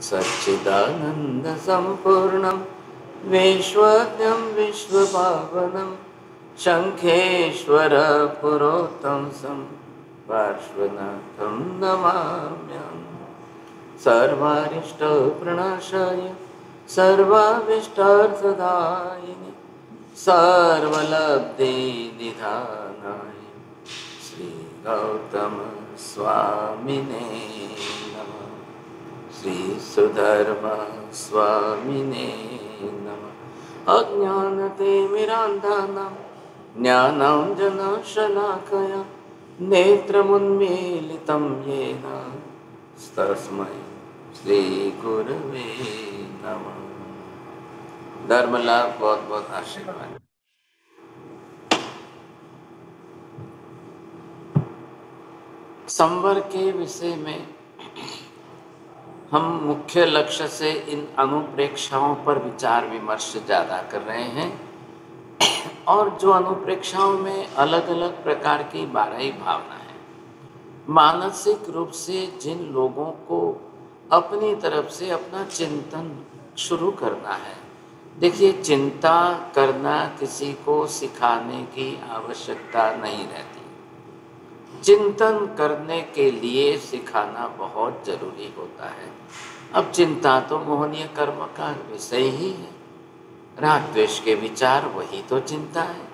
सच्चिदानंद संपूर्णं विश्वज्ञं विश्वपावनं शंखेश्वर पुरोत्तंसं पार्श्वनाथं नमाम्यहम्। सर्वारिष्टप्रणाशाय सर्वाभीष्टार्थदायिने सर्वलब्धिनिधानाय श्री गौतम स्वामिने नमः। श्री सुधर्म स्वामिने नमः। अज्ञानतिमिरान्धानां ज्ञानाञ्जनशलाकया नेत्रमुन्मीलितं येन तस्मै श्री गुरवे नमः। धर्म लाभ बहुत बहुत आशीर्वाद। संवर के विषय में हम मुख्य लक्ष्य से इन अनुप्रेक्षाओं पर विचार विमर्श ज़्यादा कर रहे हैं और जो अनुप्रेक्षाओं में अलग अलग प्रकार की 12 भावना है। मानसिक रूप से जिन लोगों को अपनी तरफ से अपना चिंतन शुरू करना है, देखिए चिंता करना किसी को सिखाने की आवश्यकता नहीं रहती। चिंतन करने के लिए सिखाना बहुत जरूरी होता है। अब चिंता तो मोहनीय कर्म का विषय ही है। राग द्वेष के विचार वही तो चिंता है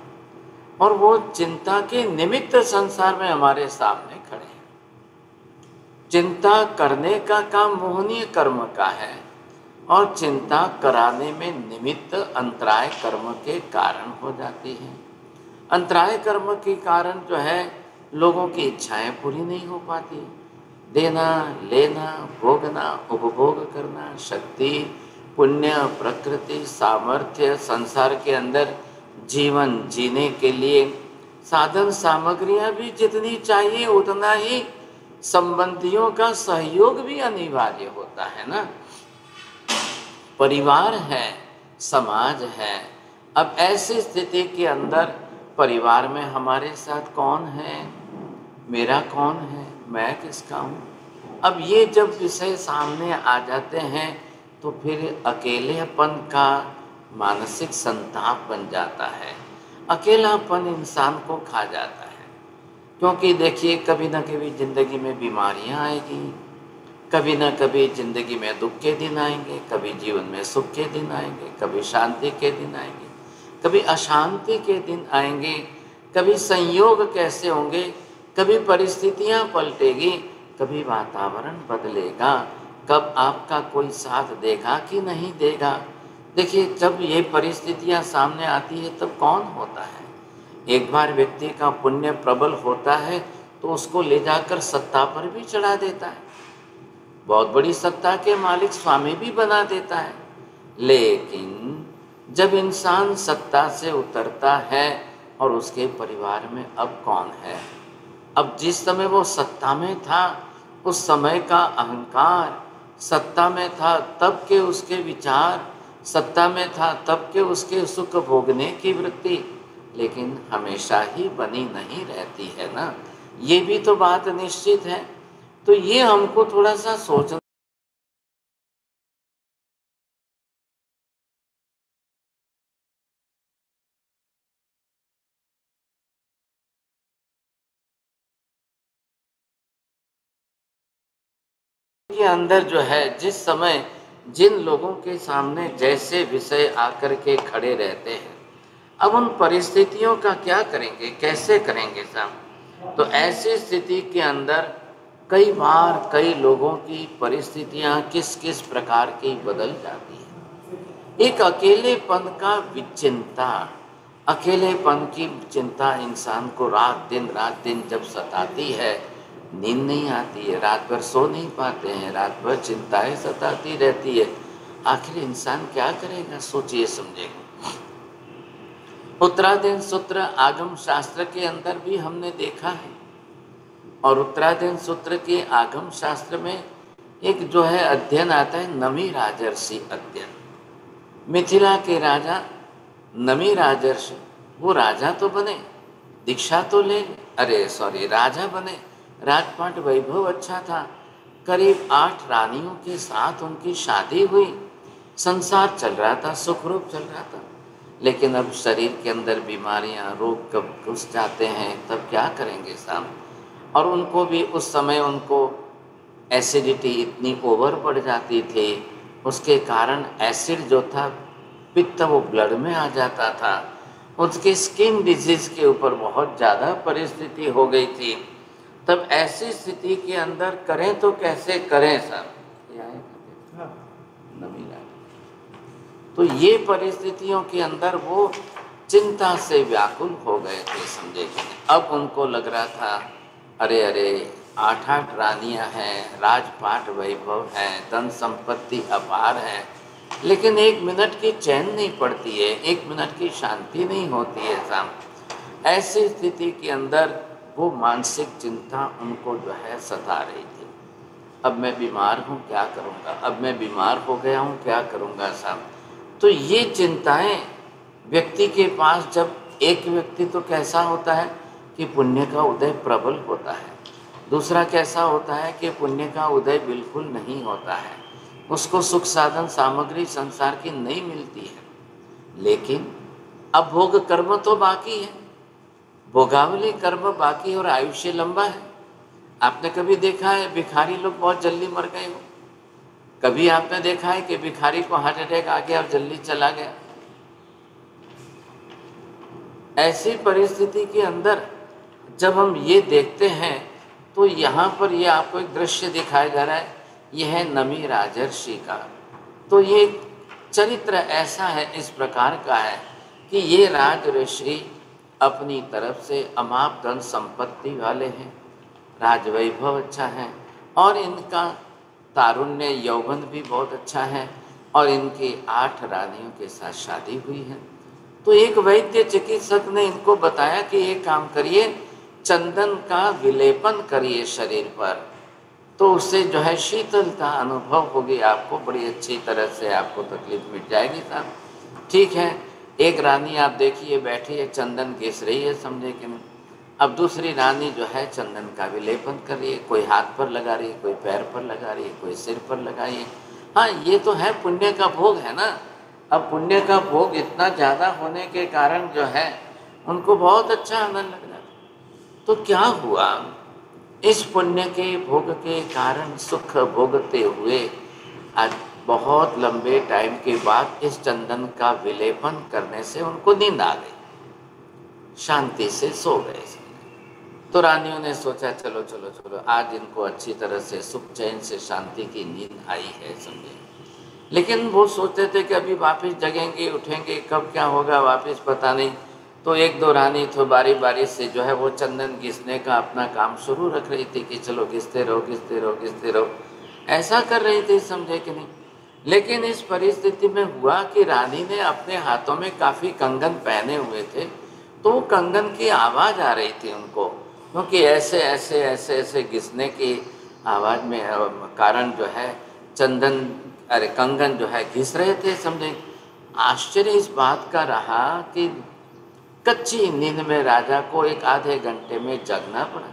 और वो चिंता के निमित्त संसार में हमारे सामने खड़े हैं। चिंता करने का काम मोहनीय कर्म का है और चिंता कराने में निमित्त अंतराय कर्म के कारण हो जाती है। अंतराय कर्म के कारण जो है लोगों की इच्छाएं पूरी नहीं हो पाती। देना, लेना, भोगना, उपभोग करना, शक्ति, पुण्य, प्रकृति, सामर्थ्य, संसार के अंदर जीवन जीने के लिए साधन सामग्रियां भी जितनी चाहिए उतना ही संबंधियों का सहयोग भी अनिवार्य होता है ना। परिवार है, समाज है। अब ऐसी स्थिति के अंदर परिवार में हमारे साथ कौन है, मेरा कौन है, मैं किसका हूँ। अब ये जब विषय सामने आ जाते हैं तो फिर अकेलेपन का मानसिक संताप बन जाता है। अकेलापन इंसान को खा जाता है क्योंकि देखिए कभी न कभी ज़िंदगी में बीमारियाँ आएगी, कभी न कभी ज़िंदगी में दुख के दिन आएंगे, कभी जीवन में सुख के दिन आएंगे, कभी शांति के दिन आएंगे, कभी अशांति के दिन आएंगे, कभी संयोग कैसे होंगे, कभी परिस्थितियां पलटेगी, कभी वातावरण बदलेगा, कब आपका कोई साथ देगा कि नहीं देगा। देखिए जब ये परिस्थितियां सामने आती है तब कौन होता है। एक बार व्यक्ति का पुण्य प्रबल होता है तो उसको ले जाकर सत्ता पर भी चढ़ा देता है, बहुत बड़ी सत्ता के मालिक स्वामी भी बना देता है। लेकिन जब इंसान सत्ता से उतरता है और उसके परिवार में अब कौन है। अब जिस समय वो सत्ता में था उस समय का अहंकार, सत्ता में था तब के उसके विचार, सत्ता में था तब के उसके सुख भोगने की वृत्ति, लेकिन हमेशा ही बनी नहीं रहती है ना। ये भी तो बात निश्चित है। तो ये हमको थोड़ा सा सोचना के अंदर जो है जिस समय जिन लोगों के सामने जैसे विषय आकर के खड़े रहते हैं, अब उन परिस्थितियों का क्या करेंगे, कैसे करेंगे साहब। तो ऐसी स्थिति के अंदर कई बार कई लोगों की परिस्थितियां किस किस प्रकार की बदल जाती है। एक अकेलेपन का विचिंता, अकेलेपन की चिंता इंसान को रात दिन जब सताती है, नींद नहीं आती है, रात भर सो नहीं पाते हैं, रात भर चिंताएं सताती रहती है। आखिर इंसान क्या करेगा, सोचिए समझेगा। उत्तराधीन सूत्र आगम शास्त्र के अंदर भी हमने देखा है और उत्तराधीन सूत्र के आगम शास्त्र में एक जो है अध्ययन आता है नमी राजर्षि अध्ययन। मिथिला के राजा नमी राजर्षि, वो राजा तो बने, दीक्षा तो ले, राजा बने, राजपाट वैभव अच्छा था, करीब 8 रानियों के साथ उनकी शादी हुई, संसार चल रहा था, सुखरूप चल रहा था। लेकिन अब शरीर के अंदर बीमारियां, रोग कब घुस जाते हैं, तब क्या करेंगे साहब। और उनको भी उस समय उनको एसिडिटी इतनी ओवर बढ़ जाती थी, उसके कारण एसिड जो था, पित्त, वो ब्लड में आ जाता था। उसके स्किन डिजीज़ के ऊपर बहुत ज़्यादा परिस्थिति हो गई थी। तब ऐसी स्थिति के अंदर करें तो कैसे करें साहब, नमी ला। तो ये परिस्थितियों के अंदर वो चिंता से व्याकुल हो गए थे, समझे। अब उनको लग रहा था अरे अरे 8 रानियां हैं, राजपाट वैभव है, धन संपत्ति अपार है, लेकिन 1 मिनट की चैन नहीं पड़ती है, 1 मिनट की शांति नहीं होती है साहब। ऐसी स्थिति के अंदर वो मानसिक चिंता उनको जो है सता रही थी। अब मैं बीमार हूँ, क्या करूँगा, अब मैं बीमार हो गया हूँ, क्या करूँगा साहब। तो ये चिंताएं व्यक्ति के पास, जब एक व्यक्ति तो कैसा होता है कि पुण्य का उदय प्रबल होता है, दूसरा कैसा होता है कि पुण्य का उदय बिल्कुल नहीं होता है, उसको सुख साधन सामग्री संसार की नहीं मिलती है। लेकिन अब भोग कर्म तो बाकी है, भोगावली कर्म बाकी, और आयुष्य लंबा है। आपने कभी देखा है भिखारी लोग बहुत जल्दी मर गए हो? कभी आपने देखा है कि भिखारी को हार्ट अटैक आ गया और जल्दी चला गया? ऐसी परिस्थिति के अंदर जब हम ये देखते हैं तो यहाँ पर ये आपको एक दृश्य दिखाया जा रहा है, यह है नमी राजर्षि का। तो ये चरित्र ऐसा है, इस प्रकार का है कि ये राजर्षि अपनी तरफ से अमाप धन संपत्ति वाले हैं, राजवैभव अच्छा है, और इनका तारुण्य यौवन भी बहुत अच्छा है, और इनकी 8 रानियों के साथ शादी हुई है। तो एक वैद्य चिकित्सक ने इनको बताया कि ये काम करिए, चंदन का विलेपन करिए शरीर पर, तो उससे जो है शीतलता अनुभव होगी आपको, बड़ी अच्छी तरह से आपको तकलीफ मिट जाएगी साहब। ठीक है, एक रानी आप देखिए बैठी है, चंदन घिस रही है, समझे कि नहीं। अब दूसरी रानी जो है चंदन का विलेपन कर रही है, कोई हाथ पर लगा रही है, कोई पैर पर लगा रही है, कोई सिर पर लगाई है। हाँ, ये तो है पुण्य का भोग है ना। अब पुण्य का भोग इतना ज़्यादा होने के कारण जो है उनको बहुत अच्छा आनंद लग रहा था। तो क्या हुआ, इस पुण्य के भोग के कारण सुख भोगते हुए आज बहुत लंबे टाइम के बाद इस चंदन का विलेपन करने से उनको नींद आ गई, शांति से सो गए। तो रानियों ने सोचा चलो चलो चलो, आज इनको अच्छी तरह से सुख चैन से शांति की नींद आई है, समझे। लेकिन वो सोचते थे कि अभी वापस जगेंगे, उठेंगे, कब क्या होगा वापस पता नहीं। तो 1-2 रानी तो बारी बारी से जो है वो चंदन घिसने का अपना काम शुरू रख रही थी कि चलो घिसते रहो घिसते रहो घिसते रहो, ऐसा कर रही थी, समझे कि नहीं। लेकिन इस परिस्थिति में हुआ कि रानी ने अपने हाथों में काफ़ी कंगन पहने हुए थे, तो वो कंगन की आवाज़ आ रही थी उनको, क्योंकि ऐसे ऐसे ऐसे ऐसे घिसने की आवाज़ में कारण जो है चंदन, अरे कंगन जो है घिस रहे थे, समझे। आश्चर्य इस बात का रहा कि कच्ची नींद में राजा को 1-आधे घंटे में जगना पड़ा।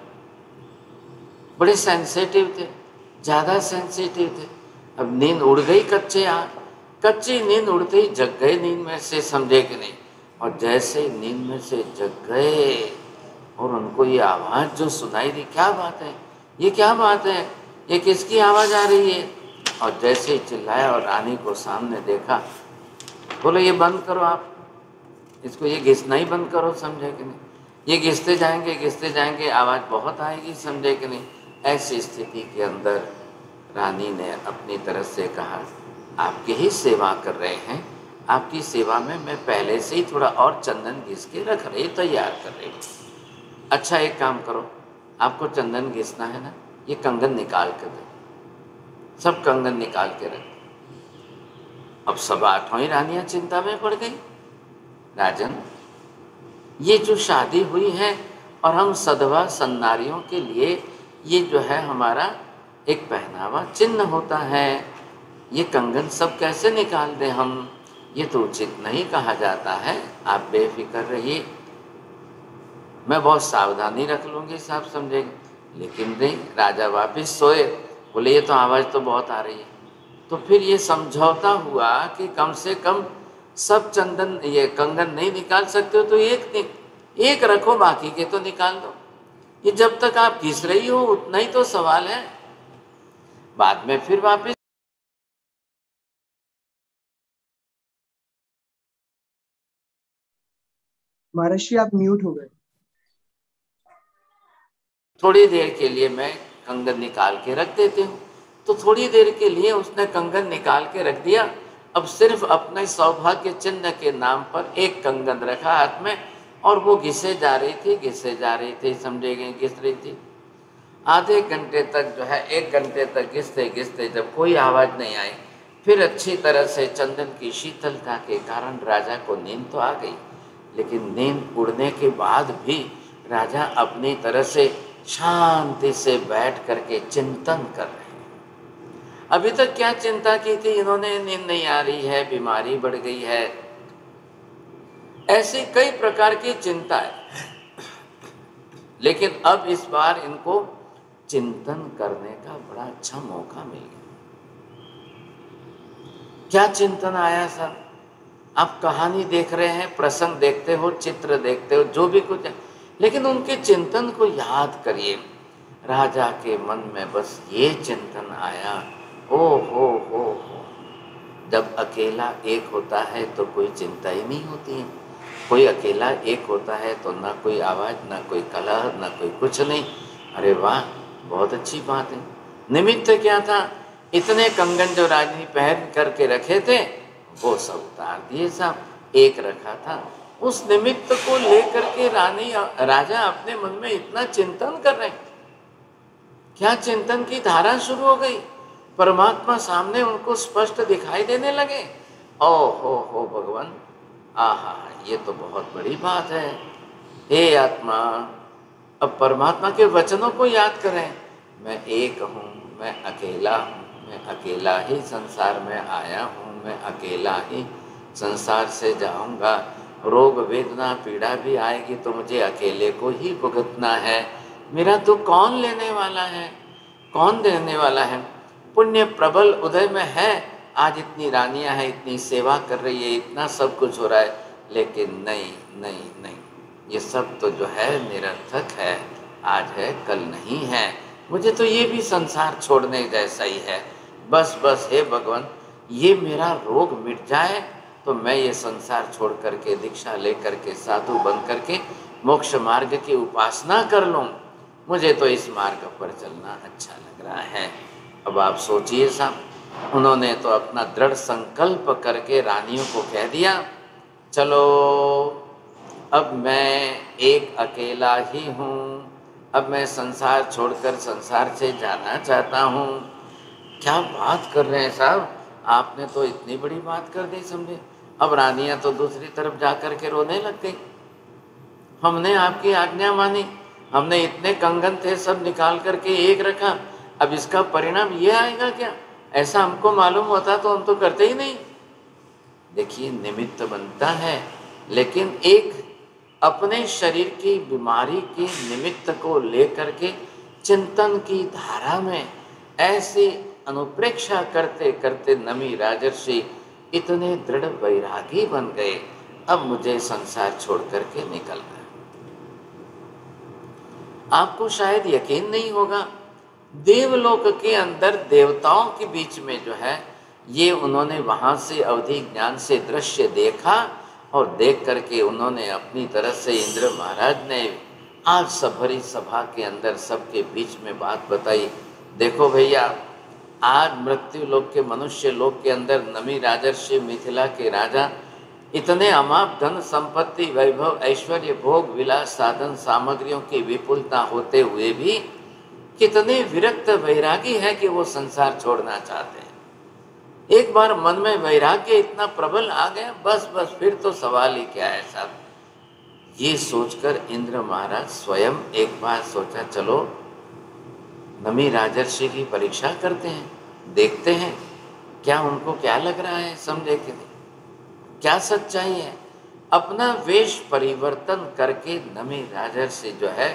बड़े सेंसिटिव थे, ज़्यादा सेंसिटिव थे। अब नींद उड़ गई, कच्ची नींद उड़ते ही जग गए नींद में से, समझे कि नहीं। और जैसे नींद में से जग गए और उनको ये आवाज़ जो सुनाई दी, क्या बात है, ये क्या बात है, ये किसकी आवाज़ आ रही है। और जैसे ही चिल्लाया और रानी को सामने देखा, बोलो ये बंद करो आप, इसको ये घिसना ही बंद करो, समझे कि नहीं। ये घिसते जाएंगे, आवाज़ बहुत आएगी, समझे कि नहीं। ऐसी स्थिति के अंदर रानी ने अपनी तरफ से कहा, आपकी ही सेवा कर रहे हैं, आपकी सेवा में मैं पहले से ही थोड़ा और चंदन घिस के रख रही, तैयार कर रही हूँ। अच्छा एक काम करो, आपको चंदन घिसना है ना, ये कंगन निकाल कर दो। सब कंगन निकाल के रख। अब सब 8 ही रानियाँ चिंता में पड़ गई। राजन, ये जो शादी हुई है और हम सधवा सन्नारियों के लिए ये जो है हमारा एक पहनावा चिन्ह होता है, ये कंगन सब कैसे निकाल दें हम, ये तो उचित नहीं कहा जाता है। आप बेफिक्र रहिए, मैं बहुत सावधानी रख लूँगी साहब, समझेंगे। लेकिन नहीं, राजा वापस सोए, बोले ये तो आवाज़ तो बहुत आ रही है। तो फिर ये समझौता हुआ कि कम से कम सब चंदन ये कंगन नहीं निकाल सकते हो तो एक रखो, बाकी के तो निकाल दो। ये जब तक आप घिस रही हो उतना ही तो सवाल है, बाद में फिर वापस। महर्षि आप म्यूट हो गए। थोड़ी देर के लिए मैं कंगन निकाल के रख देती हूँ। तो थोड़ी देर के लिए उसने कंगन निकाल के रख दिया। अब सिर्फ अपने सौभाग्य चिन्ह के नाम पर एक कंगन रखा हाथ में, और वो घिसे जा रही थी, समझेंगे घिस रही थी। आधे घंटे तक जो है, 1 घंटे तक घिसते घिसते जब कोई आवाज़ नहीं आई, फिर अच्छी तरह से चंदन की शीतलता के कारण राजा को नींद तो आ गई, लेकिन नींद उड़ने के बाद भी राजा अपनी तरह से शांति से बैठ करके चिंतन कर रहे हैं। अभी तक क्या चिंता की थी इन्होंने, नींद नहीं आ रही है, बीमारी बढ़ गई है, ऐसी कई प्रकार की चिंता है। लेकिन अब इस बार इनको चिंतन करने का बड़ा अच्छा मौका मिल गया। क्या चिंतन आया सर? आप कहानी देख रहे हैं, प्रसंग देखते हो, चित्र देखते हो, जो भी कुछ है, लेकिन उनके चिंतन को याद करिए। राजा के मन में बस ये चिंतन आया, ओ हो, जब अकेला एक होता है तो कोई चिंता ही नहीं होती है। कोई अकेला एक होता है तो ना कोई आवाज़, ना कोई कलह, ना कोई कुछ नहीं। अरे वाह, बहुत अच्छी बात है। निमित्त क्या था? इतने कंगन जो रानी पहन करके रखे थे वो सब उतार दिए साहब, एक रखा था। उस निमित्त को लेकर के राजा अपने मन में इतना चिंतन कर रहे हैं। क्या चिंतन की धारा शुरू हो गई, परमात्मा सामने उनको स्पष्ट दिखाई देने लगे। ओ हो भगवान, आहा, ये तो बहुत बड़ी बात है। हे आत्मा, अब परमात्मा के वचनों को याद करें। मैं एक हूँ, मैं अकेला हूँ, मैं अकेला ही संसार में आया हूँ, मैं अकेला ही संसार से जाऊँगा। रोग वेदना पीड़ा भी आएगी तो मुझे अकेले को ही भुगतना है। मेरा दुख कौन लेने वाला है, कौन देने वाला है? पुण्य प्रबल उदय में है, आज इतनी रानियां हैं, इतनी सेवा कर रही है, इतना सब कुछ हो रहा है, लेकिन नहीं नहीं नहीं, ये सब तो जो है निरर्थक है, आज है कल नहीं है। मुझे तो ये भी संसार छोड़ने जैसा ही है। बस बस हे भगवान, ये मेरा रोग मिट जाए तो मैं ये संसार छोड़ करके, दीक्षा ले करके, साधु बन करके मोक्ष मार्ग की उपासना कर लूँ। मुझे तो इस मार्ग पर चलना अच्छा लग रहा है। अब आप सोचिए साहब, उन्होंने तो अपना दृढ़ संकल्प करके रानियों को कह दिया, चलो अब मैं एक अकेला ही हूँ, अब मैं संसार छोड़कर संसार से जाना चाहता हूँ। क्या बात कर रहे हैं साहब, आपने तो इतनी बड़ी बात कर दी समझे। अब रानियां तो दूसरी तरफ जा कर के रोने लग गई। हमने आपकी आज्ञा मानी, हमने इतने कंगन थे सब निकाल करके एक रखा, अब इसका परिणाम ये आएगा क्या? ऐसा हमको मालूम होता तो हम तो करते ही नहीं। देखिए, निमित्त बनता है, लेकिन एक अपने शरीर की बीमारी के निमित्त को लेकर के चिंतन की धारा में ऐसी अनुप्रेक्षा करते करते नमी राजर्षि इतने दृढ़ वैरागी बन गए, अब मुझे संसार छोड़ करके निकलना है। आपको शायद यकीन नहीं होगा, देवलोक के अंदर देवताओं के बीच में जो है, ये उन्होंने वहाँ से अवधि ज्ञान से दृश्य देखा, और देख करके उन्होंने अपनी तरह से इंद्र महाराज ने आज सभरी सभा के अंदर सबके बीच में बात बताई। देखो भैया, आज मृत्यु लोक के मनुष्य लोक के अंदर नमी राजर्षि मिथिला के राजा इतने अमाप धन संपत्ति वैभव ऐश्वर्य भोग विलास साधन सामग्रियों की विपुलता होते हुए भी कितने विरक्त वैरागी है कि वो संसार छोड़ना चाहते हैं। एक बार मन में वैराग्य इतना प्रबल आ गया, बस बस फिर तो सवाल ही क्या है साहब। ये सोचकर इंद्र महाराज स्वयं एक बार सोचा, चलो नमी राजर्षि की परीक्षा करते हैं, देखते हैं क्या उनको क्या लग रहा है, समझे कि नहीं, क्या सच्चाई है। अपना वेश परिवर्तन करके नमी राजर्षि जो है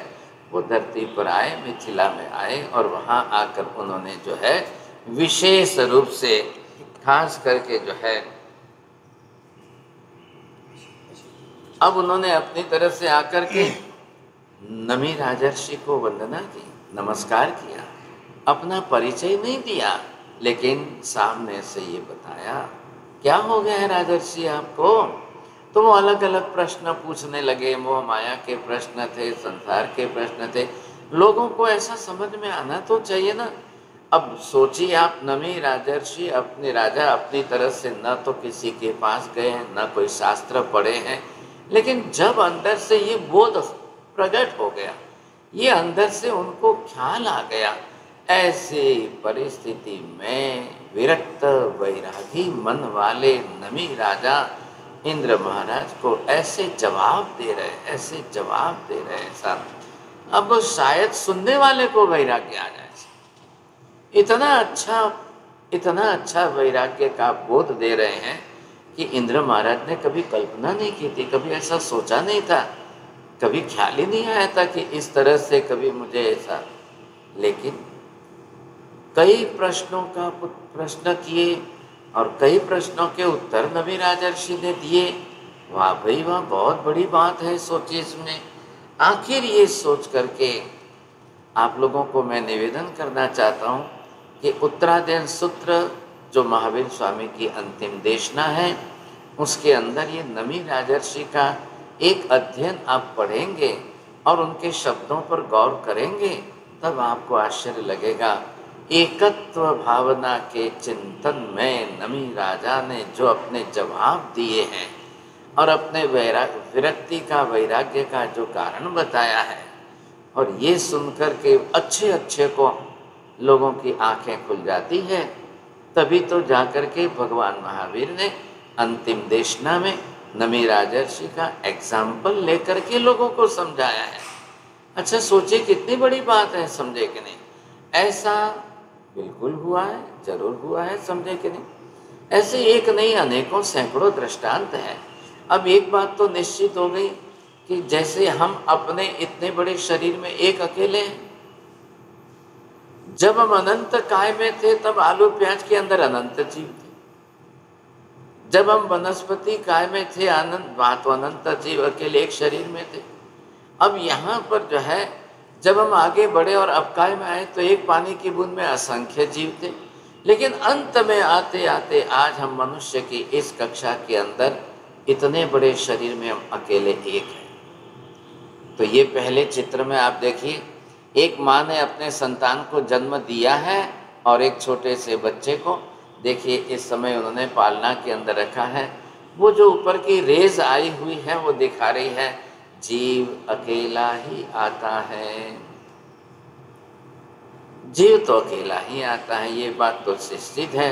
वो धरती पर आए, मिथिला में आए और वहाँ आकर उन्होंने जो है विशेष रूप से खास करके जो है अब उन्होंने अपनी तरफ से आकर के नमी राजर्षि को वंदना की, नमस्कार किया, अपना परिचय नहीं दिया, लेकिन सामने से ये बताया क्या हो गया है राजर्षि आपको। तो वो अलग अलग प्रश्न पूछने लगे, मोह माया के प्रश्न थे, संसार के प्रश्न थे। लोगों को ऐसा समझ में आना तो चाहिए ना। अब सोचिए आप, नमी राजर्षि अपने राजा अपनी तरफ से न तो किसी के पास गए हैं, न कोई शास्त्र पढ़े हैं, लेकिन जब अंदर से ये बोध प्रकट हो गया, ये अंदर से उनको ख्याल आ गया, ऐसे परिस्थिति में विरक्त वैरागी मन वाले नमी राजा इंद्र महाराज को ऐसे जवाब दे रहे, ऐसे जवाब दे रहे साहब, अब शायद सुनने वाले को वैराग्य आ जाए। इतना अच्छा वैराग्य का बोध दे रहे हैं कि इंद्र महाराज ने कभी कल्पना नहीं की थी, कभी ऐसा सोचा नहीं था, कभी ख्याल ही नहीं आया था कि इस तरह से कभी मुझे ऐसा। लेकिन कई प्रश्नों का प्रश्न किए और कई प्रश्नों के उत्तर नमी राजर्षि ने दिए। वाह भाई वाह, बहुत बड़ी बात है, सोचिए इसमें। आखिर ये सोच करके आप लोगों को मैं निवेदन करना चाहता हूँ कि उत्तरायण सूत्र जो महावीर स्वामी की अंतिम देशना है, उसके अंदर ये नमी राजर्षि का एक अध्ययन आप पढ़ेंगे और उनके शब्दों पर गौर करेंगे, तब आपको आश्चर्य लगेगा। एकत्व भावना के चिंतन में नमी राजा ने जो अपने जवाब दिए हैं और अपने विरक्ति का, वैराग्य का जो कारण बताया है, और ये सुनकर के अच्छे अच्छे को लोगों की आंखें खुल जाती है, तभी तो जाकर के भगवान महावीर ने अंतिम देशना में नमी राजर्षि का एग्जाम्पल लेकर के लोगों को समझाया है। अच्छा सोचिए कितनी बड़ी बात है, समझे कि नहीं। ऐसा बिल्कुल हुआ है, जरूर हुआ है, समझे कि नहीं। ऐसे एक नहीं अनेकों सैकड़ों दृष्टांत हैं। अब एक बात तो निश्चित हो गई कि जैसे हम अपने इतने बड़े शरीर में एक अकेले हैं। जब हम अनंत काय में थे तब आलू प्याज के अंदर अनंत जीव थे। जब हम वनस्पति काय में थे अनंत जीव अकेले एक शरीर में थे। अब यहाँ पर जो है जब हम आगे बढ़े और अब काय में आए तो एक पानी की बूंद में असंख्य जीव थे, लेकिन अंत में आते आते आज हम मनुष्य की इस कक्षा के अंदर इतने बड़े शरीर में हम अकेले एक हैं। तो ये पहले चित्र में आप देखिए, एक माँ ने अपने संतान को जन्म दिया है और एक छोटे से बच्चे को देखिए इस समय उन्होंने पालना के अंदर रखा है। वो जो ऊपर की रेज आई हुई है वो दिखा रही है जीव अकेला ही आता है, जीव तो अकेला ही आता है, ये बात तो निश्चित है।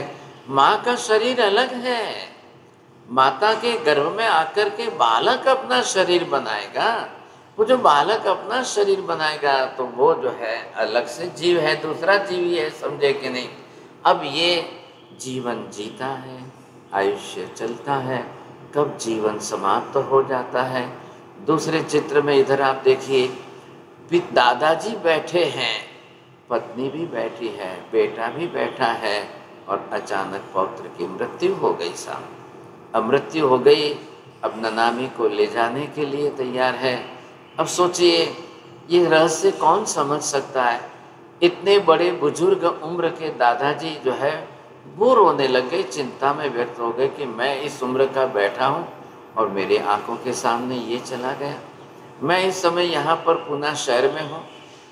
माँ का शरीर अलग है, माता के गर्भ में आकर के बालक अपना शरीर बनाएगा। वो जो बालक अपना शरीर बनाएगा तो वो जो है अलग से जीव है, दूसरा जीव ही है, समझे कि नहीं। अब ये जीवन जीता है, आयुष्य चलता है, कब जीवन समाप्त हो जाता है। दूसरे चित्र में इधर आप देखिए, दादाजी बैठे हैं, पत्नी भी बैठी है, बेटा भी बैठा है और अचानक पौत्र की मृत्यु हो गई साहब। अब मृत्यु हो गई, अब ननामी को ले जाने के लिए तैयार है। अब सोचिए ये रहस्य कौन समझ सकता है। इतने बड़े बुजुर्ग उम्र के दादाजी जो है वो रोने लग गए, चिंता में व्यक्त हो गए कि मैं इस उम्र का बैठा हूँ और मेरे आंखों के सामने ये चला गया। मैं इस समय यहाँ पर पुणे शहर में हूँ,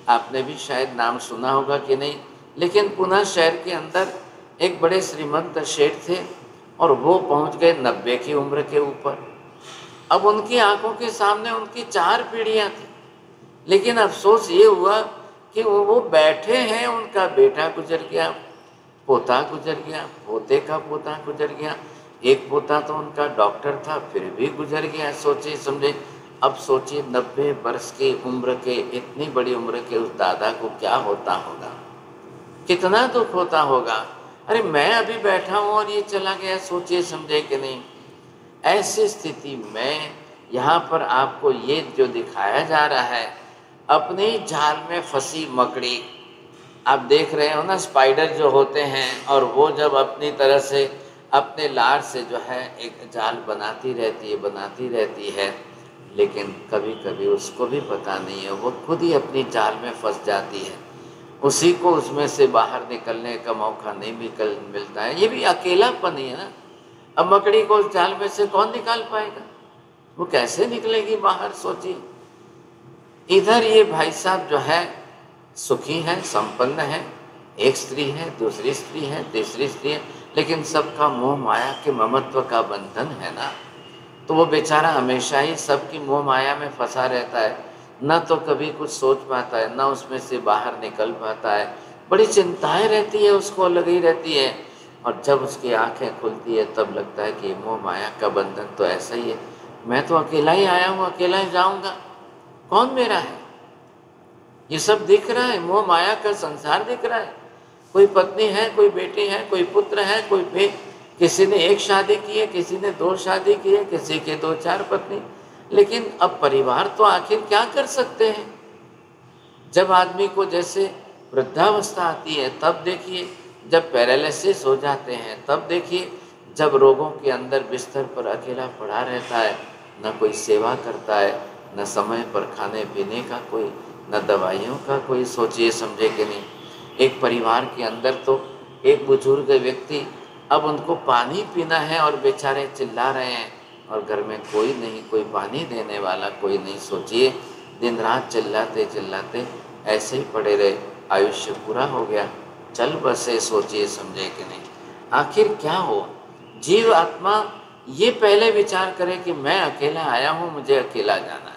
आपने भी शायद नाम सुना होगा कि नहीं, लेकिन पुणे शहर के अंदर एक बड़े श्रीमंत शेठ थे और वो पहुँच गए 90 की उम्र के ऊपर। अब उनकी आंखों के सामने उनकी 4 पीढ़ियाँ थी, लेकिन अफसोस ये हुआ कि वो बैठे हैं, उनका बेटा गुजर गया, पोता गुजर गया, पोते का पोता गुजर गया, एक पोता तो उनका डॉक्टर था फिर भी गुजर गया। सोचिए समझे। अब सोचिए 90 वर्ष की उम्र के, इतनी बड़ी उम्र के उस दादा को क्या होता होगा, कितना दुख होता होगा। अरे मैं अभी बैठा हूँ और ये चला गया, सोचिए समझे कि नहीं। ऐसी स्थिति में यहाँ पर आपको ये जो दिखाया जा रहा है अपने ही जाल में फंसी मकड़ी। आप देख रहे हो ना, स्पाइडर जो होते हैं, और वो जब अपनी तरह से अपने लार से जो है एक जाल बनाती रहती है, लेकिन कभी कभी उसको भी पता नहीं है, वो खुद ही अपनी जाल में फंस जाती है। उसी को उसमें से बाहर निकलने का मौका नहीं मिलता है। ये भी अकेलापन ही है ना। अब मकड़ी को उस जाल में से कौन निकाल पाएगा? वो कैसे निकलेगी बाहर, सोचिए। इधर ये भाई साहब जो है सुखी है, संपन्न है, एक स्त्री है, दूसरी स्त्री है, तीसरी स्त्री है, लेकिन सबका मोह माया के ममत्व का बंधन है ना। तो वो बेचारा हमेशा ही सबकी मोह माया में फंसा रहता है, न तो कभी कुछ सोच पाता है, न उसमें से बाहर निकल पाता है। बड़ी चिंताएं रहती है उसको, लगी रहती है। और जब उसकी आंखें खुलती है तब लगता है कि मोह माया का बंधन तो ऐसा ही है, मैं तो अकेला ही आया हूँ, अकेला ही जाऊँगा, कौन मेरा है? ये सब दिख रहा है, मोह माया का संसार दिख रहा है। कोई पत्नी है, कोई बेटी है, कोई पुत्र है, कोई किसी ने एक शादी की है, किसी ने 2 शादी की है, किसी के 2-4 पत्नी। लेकिन अब परिवार तो आखिर क्या कर सकते हैं? जब आदमी को जैसे वृद्धावस्था आती है तब देखिए, जब पैरालिसिस हो जाते हैं तब देखिए, जब रोगों के अंदर बिस्तर पर अकेला पड़ा रहता है, न कोई सेवा करता है, न समय पर खाने पीने का कोई, न दवाइयों का कोई, सोचिए समझे कि नहीं। एक परिवार के अंदर तो एक बुजुर्ग व्यक्ति, अब उनको पानी पीना है और बेचारे चिल्ला रहे हैं, और घर में कोई नहीं, कोई पानी देने वाला कोई नहीं। सोचिए, दिन रात चिल्लाते चिल्लाते ऐसे ही पड़े रहे, आयुष्य पूरा हो गया, चल बसे, सोचिए समझे कि नहीं। आखिर क्या हो? जीव आत्मा ये पहले विचार करे कि मैं अकेला आया हूँ, मुझे अकेला जाना है,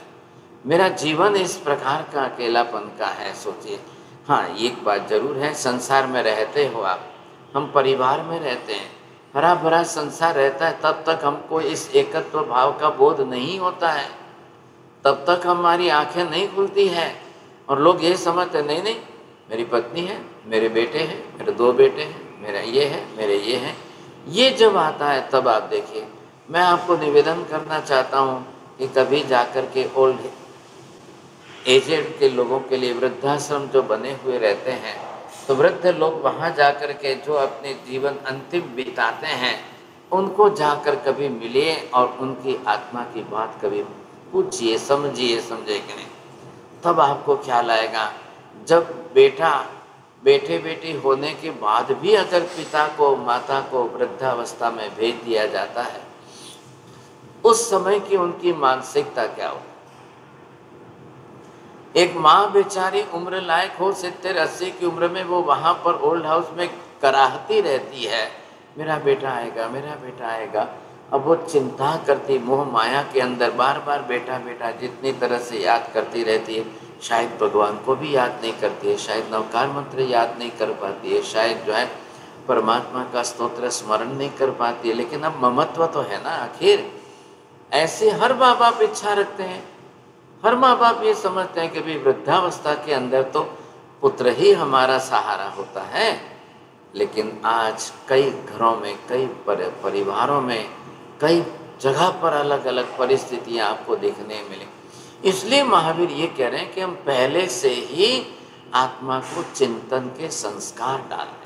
मेरा जीवन इस प्रकार का अकेलापन का है। सोचिए। हाँ, एक बात जरूर है, संसार में रहते हो आप, हम परिवार में रहते हैं, हरा भरा संसार रहता है, तब तक हमको इस एकत्व भाव का बोध नहीं होता है, तब तक हमारी आंखें नहीं खुलती है, और लोग ये समझते नहीं नहीं, मेरी पत्नी है, मेरे बेटे हैं, मेरे 2 बेटे हैं, मेरा ये है, मेरे ये हैं। ये जब आता है तब आप देखिए, मैं आपको निवेदन करना चाहता हूँ कि कभी जाकर के ओल्ड एजेड के लोगों के लिए वृद्धाश्रम जो बने हुए रहते हैं, तो वृद्ध लोग वहाँ जाकर के जो अपने जीवन अंतिम बिताते हैं, उनको जाकर कभी मिलिए और उनकी आत्मा की बात कभी पूछिए, समझिए, समझे कि नहीं। तब आपको ख्याल आएगा, जब बेटे बेटी होने के बाद भी अगर पिता को, माता को वृद्धावस्था में भेज दिया जाता है, उस समय की उनकी मानसिकता क्या हो। एक माँ बेचारी उम्र लायक हो, 70-80 की उम्र में वो वहाँ पर ओल्ड हाउस में कराहती रहती है, मेरा बेटा आएगा, मेरा बेटा आएगा। अब वो चिंता करती, मोह माया के अंदर बार बार बेटा बेटा जितनी तरह से याद करती रहती है, शायद भगवान को भी याद नहीं करती है, शायद नवकार मंत्र याद नहीं कर पाती है, शायद जो है परमात्मा का स्तोत्र स्मरण नहीं कर पाती है। लेकिन अब ममत्व तो है ना। आखिर ऐसे हर माँ बाप इच्छा रखते हैं, हर माँ बाप ये समझते हैं कि भाई वृद्धावस्था के अंदर तो पुत्र ही हमारा सहारा होता है। लेकिन आज कई घरों में, कई परिवारों में, कई जगह पर अलग अलग परिस्थितियाँ आपको देखने मिले। इसलिए महावीर ये कह रहे हैं कि हम पहले से ही आत्मा को चिंतन के संस्कार डाल दें।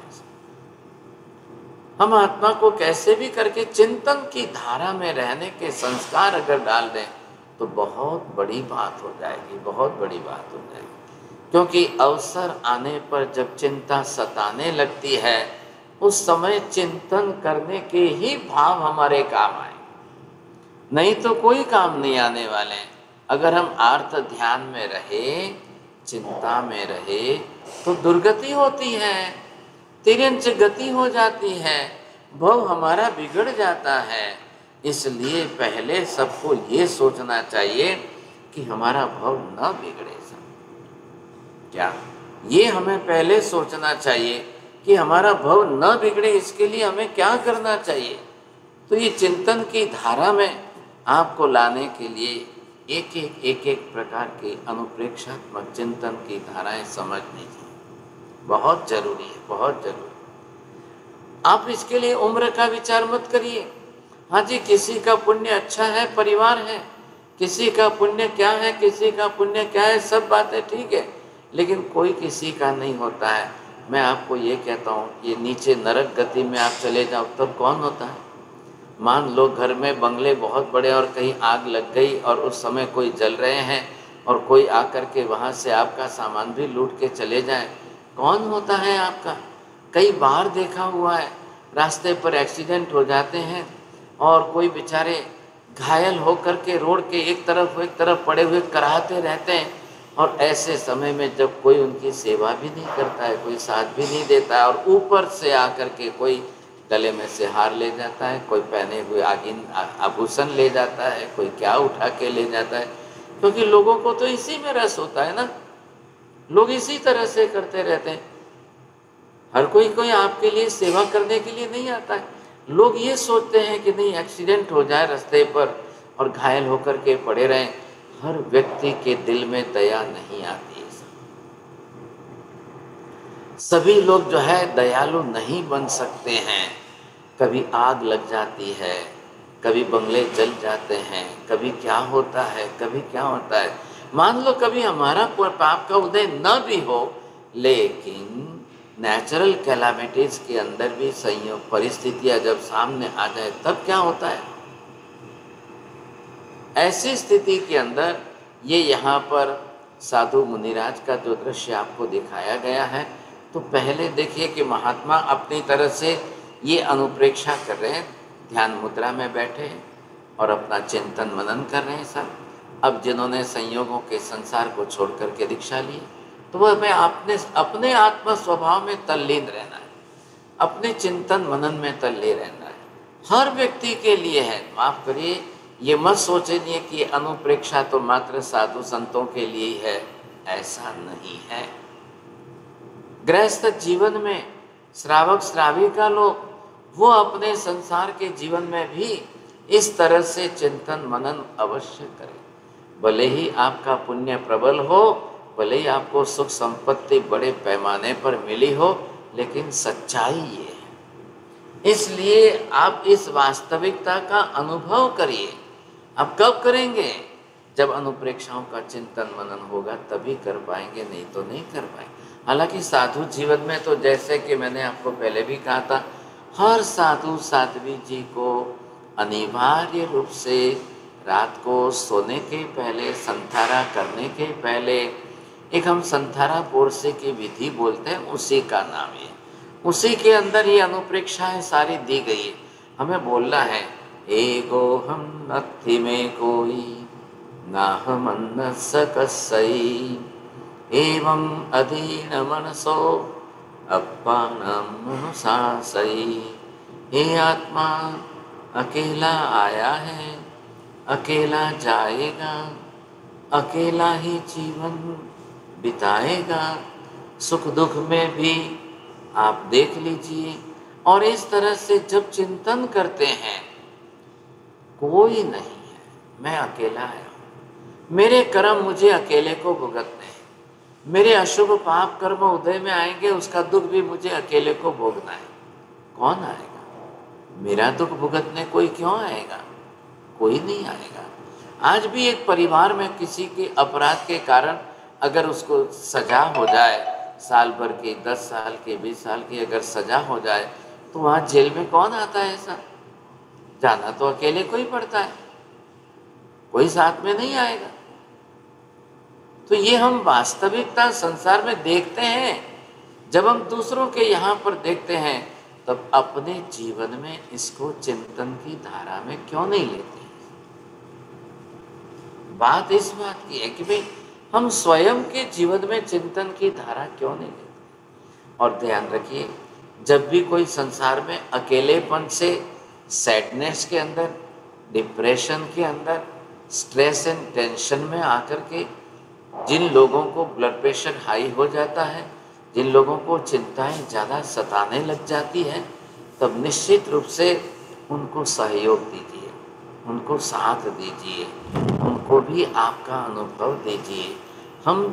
हम आत्मा को कैसे भी करके चिंतन की धारा में रहने के संस्कार अगर डाल दें तो बहुत बड़ी बात हो जाएगी, बहुत बड़ी बात हो जाएगी। क्योंकि अवसर आने पर जब चिंता सताने लगती है, उस समय चिंतन करने के ही भाव हमारे काम आए, नहीं तो कोई काम नहीं आने वाले। अगर हम आर्त ध्यान में रहे, चिंता में रहे, तो दुर्गति होती है, तिरंच गति हो जाती है, भव हमारा बिगड़ जाता है। इसलिए पहले सबको ये सोचना चाहिए कि हमारा भव न बिगड़े। क्या ये हमें पहले सोचना चाहिए कि हमारा भव न बिगड़े, इसके लिए हमें क्या करना चाहिए। तो ये चिंतन की धारा में आपको लाने के लिए एक एक प्रकार की अनुप्रेक्षात्मक चिंतन की धाराएं समझनी बहुत जरूरी है, बहुत जरूरी। आप इसके लिए उम्र का विचार मत करिए। हाँ जी, किसी का पुण्य अच्छा है, परिवार है, किसी का पुण्य क्या है, किसी का पुण्य क्या है, सब बातें ठीक है, लेकिन कोई किसी का नहीं होता है। मैं आपको ये कहता हूँ, ये नीचे नरक गति में आप चले जाओ तब कौन होता है। मान लो घर में बंगले बहुत बड़े और कहीं आग लग गई और उस समय कोई जल रहे हैं और कोई आकर के वहाँ से आपका सामान भी लूट के चले जाए, कौन होता है आपका। कई बार देखा हुआ है, रास्ते पर एक्सीडेंट हो जाते हैं और कोई बेचारे घायल होकर के रोड के एक तरफ पड़े हुए कराहते रहते हैं, और ऐसे समय में जब कोई उनकी सेवा भी नहीं करता है, कोई साथ भी नहीं देता है, और ऊपर से आकर के कोई गले में से हार ले जाता है, कोई पहने हुए आगिन आभूषण ले जाता है, कोई क्या उठा के ले जाता है, क्योंकि लोगों को तो इसी में रस होता है ना, लोग इसी तरह से करते रहते हैं। हर कोई आपके लिए सेवा करने के लिए नहीं आता है। लोग ये सोचते हैं कि नहीं एक्सीडेंट हो जाए रास्ते पर और घायल होकर के पड़े रहें। हर व्यक्ति के दिल में दया नहीं आती है। सभी लोग जो है दयालु नहीं बन सकते हैं। कभी आग लग जाती है, कभी बंगले जल जाते हैं, कभी क्या होता है, कभी क्या होता है। मान लो कभी हमारा पाप का उदय न भी हो, लेकिन नेचुरल कैलामिटीज़ के अंदर भी संयोग परिस्थितियाँ जब सामने आ जाए तब क्या होता है। ऐसी स्थिति के अंदर ये यहाँ पर साधु मुनिराज का जो दृश्य आपको दिखाया गया है, तो पहले देखिए कि महात्मा अपनी तरह से ये अनुप्रेक्षा कर रहे हैं, ध्यान मुद्रा में बैठे हैं और अपना चिंतन मनन कर रहे हैं सब। अब जिन्होंने संयोगों के संसार को छोड़ करके दीक्षा ली, तो वह हमें अपने आत्म स्वभाव में तल्लीन रहना है, अपने चिंतन मनन में तल्लीन रहना है। हर व्यक्ति के लिए है। माफ़ करिए, ये मत सोचिए कि अनुप्रेक्षा तो मात्र साधु संतों के लिए ही है, ऐसा नहीं है। गृहस्थ जीवन में श्रावक श्राविका लोग वो अपने संसार के जीवन में भी इस तरह से चिंतन मनन अवश्य करें। भले ही आपका पुण्य प्रबल हो, भले ही आपको सुख संपत्ति बड़े पैमाने पर मिली हो, लेकिन सच्चाई ये है। इसलिए आप इस वास्तविकता का अनुभव करिए। आप कब करेंगे? जब अनुप्रेक्षाओं का चिंतन मनन होगा तभी कर पाएंगे, नहीं तो नहीं कर पाएंगे। हालांकि साधु जीवन में तो जैसे कि मैंने आपको पहले भी कहा था, हर साधु साध्वी जी को अनिवार्य रूप से रात को सोने के पहले, संथारा करने के पहले, एक हम संथारा पोरसे की विधि बोलते हैं, उसी का नाम है। उसी के अंदर ये अनुप्रेक्षाएं सारी दी गई है। हमें बोलना है, एगो हम नथि में कोई ना हम अन्न सकसई एवं अधीन मनसो अपानम मनुषासई। हे आत्मा, अकेला आया है, अकेला जाएगा, अकेला ही जीवन बिताएगा। सुख दुख में भी आप देख लीजिए। और इस तरह से जब चिंतन करते हैं, कोई नहीं है, मैं अकेला आया हूँ, मेरे कर्म मुझे अकेले को भुगतने हैं, मेरे अशुभ पाप कर्म उदय में आएंगे, उसका दुख भी मुझे अकेले को भोगना है। कौन आएगा मेरा दुख भुगतने? कोई क्यों आएगा? कोई नहीं आएगा। आज भी एक परिवार में किसी के अपराध के कारण अगर उसको सजा हो जाए, साल भर की, 10 साल की, 20 साल की अगर सजा हो जाए, तो वहाँ जेल में कौन आता है? ऐसा जाना तो अकेले को ही पड़ता है, कोई साथ में नहीं आएगा। तो ये हम वास्तविकता संसार में देखते हैं। जब हम दूसरों के यहाँ पर देखते हैं, तब अपने जीवन में इसको चिंतन की धारा में क्यों नहीं लेते? बात इस बात की है कि भाई हम स्वयं के जीवन में चिंतन की धारा क्यों नहीं लेते? और ध्यान रखिए, जब भी कोई संसार में अकेलेपन से, सैडनेस के अंदर, डिप्रेशन के अंदर, स्ट्रेस एंड टेंशन में आकर के जिन लोगों को ब्लड प्रेशर हाई हो जाता है, जिन लोगों को चिंताएं ज़्यादा सताने लग जाती हैं, तब निश्चित रूप से उनको सहयोग दीजिए, उनको साथ दीजिए, उनको भी आपका अनुभव दीजिए। हम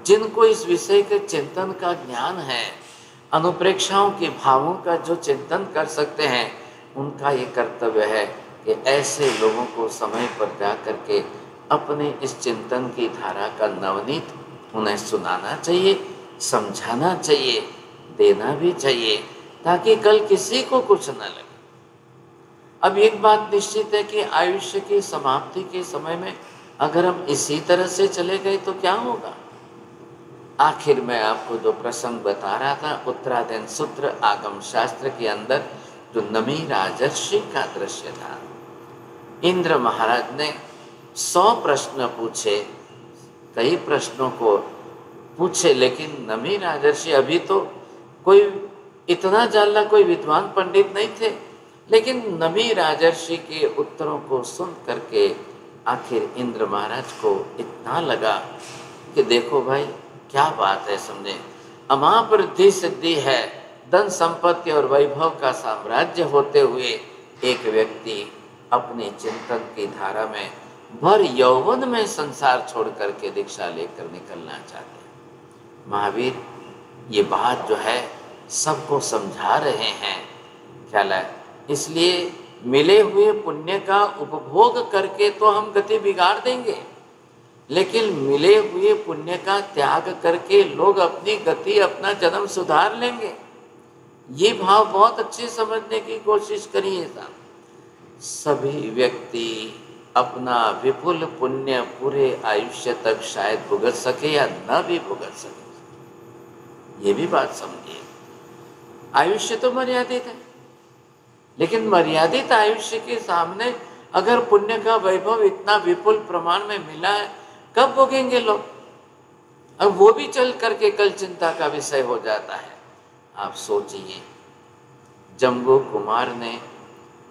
जिनको इस विषय के चिंतन का ज्ञान है, अनुप्रेक्षाओं के भावों का जो चिंतन कर सकते हैं, उनका ये कर्तव्य है कि ऐसे लोगों को समय पर जा कर के अपने इस चिंतन की धारा का नवनीत उन्हें सुनाना चाहिए, समझाना चाहिए, देना भी चाहिए, ताकि कल किसी को कुछ न लगे। अब एक बात निश्चित है कि आयुष्य की समाप्ति के समय में अगर हम इसी तरह से चले गए तो क्या होगा। आखिर मैं आपको जो प्रसंग बता रहा था, उत्तराधन सूत्र आगम शास्त्र के अंदर जो नमी राजर्षि का दृश्य था। इंद्र महाराज ने 100 प्रश्न पूछे, कई प्रश्नों को पूछे, लेकिन नमी राजर्षि अभी तो कोई इतना जानना कोई विद्वान पंडित नहीं थे, लेकिन नमी राजर्षि के उत्तरों को सुन करके आखिर इंद्र महाराज को इतना लगा कि देखो भाई क्या बात है, समझे, अमावृद्धि सिद्धि है, धन संपत्ति और वैभव का साम्राज्य होते हुए एक व्यक्ति अपने चिंतन की धारा में भर यौवन में संसार छोड़ करके दीक्षा लेकर निकलना चाहते हैं। महावीर ये बात जो है सबको समझा रहे हैं, ख्याल है। इसलिए मिले हुए पुण्य का उपभोग करके तो हम गति बिगाड़ देंगे, लेकिन मिले हुए पुण्य का त्याग करके लोग अपनी गति, अपना जन्म सुधार लेंगे। ये भाव बहुत अच्छे समझने की कोशिश करिए साहब। सभी व्यक्ति अपना विपुल पुण्य पूरे आयुष्य तक शायद भुगत सके या न भी भुगत सके, ये भी बात समझिए। आयुष्य तो मर्यादित है, लेकिन मर्यादित आयुष्य के सामने अगर पुण्य का वैभव इतना विपुल प्रमाण में मिला है, कब भोगेंगे लोग। अब वो भी चल करके कल चिंता का विषय हो जाता है। आप सोचिए, जम्बू कुमार ने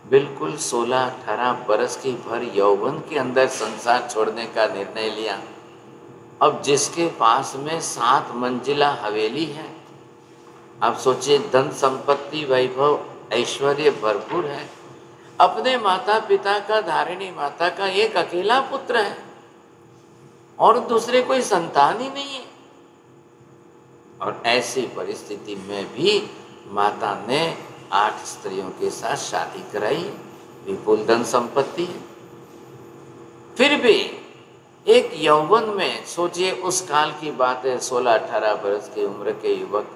बिल्कुल 16-18 बरस की भर यौवन के अंदर संसार छोड़ने का निर्णय लिया। अब जिसके पास में 7 मंजिला हवेली है, आप सोचिए, धन संपत्ति वैभव ऐश्वर्य भरपूर है, अपने माता पिता का, धारिणी माता का एक अकेला पुत्र है और दूसरे कोई संतान ही नहीं है। और ऐसी परिस्थिति में भी माता ने 8 स्त्रियों के साथ शादी कराई, विपुल धन संपत्ति है। फिर भी एक यौवन में, सोचिए उस काल की बात है, 16-18 वर्ष की उम्र के युवक,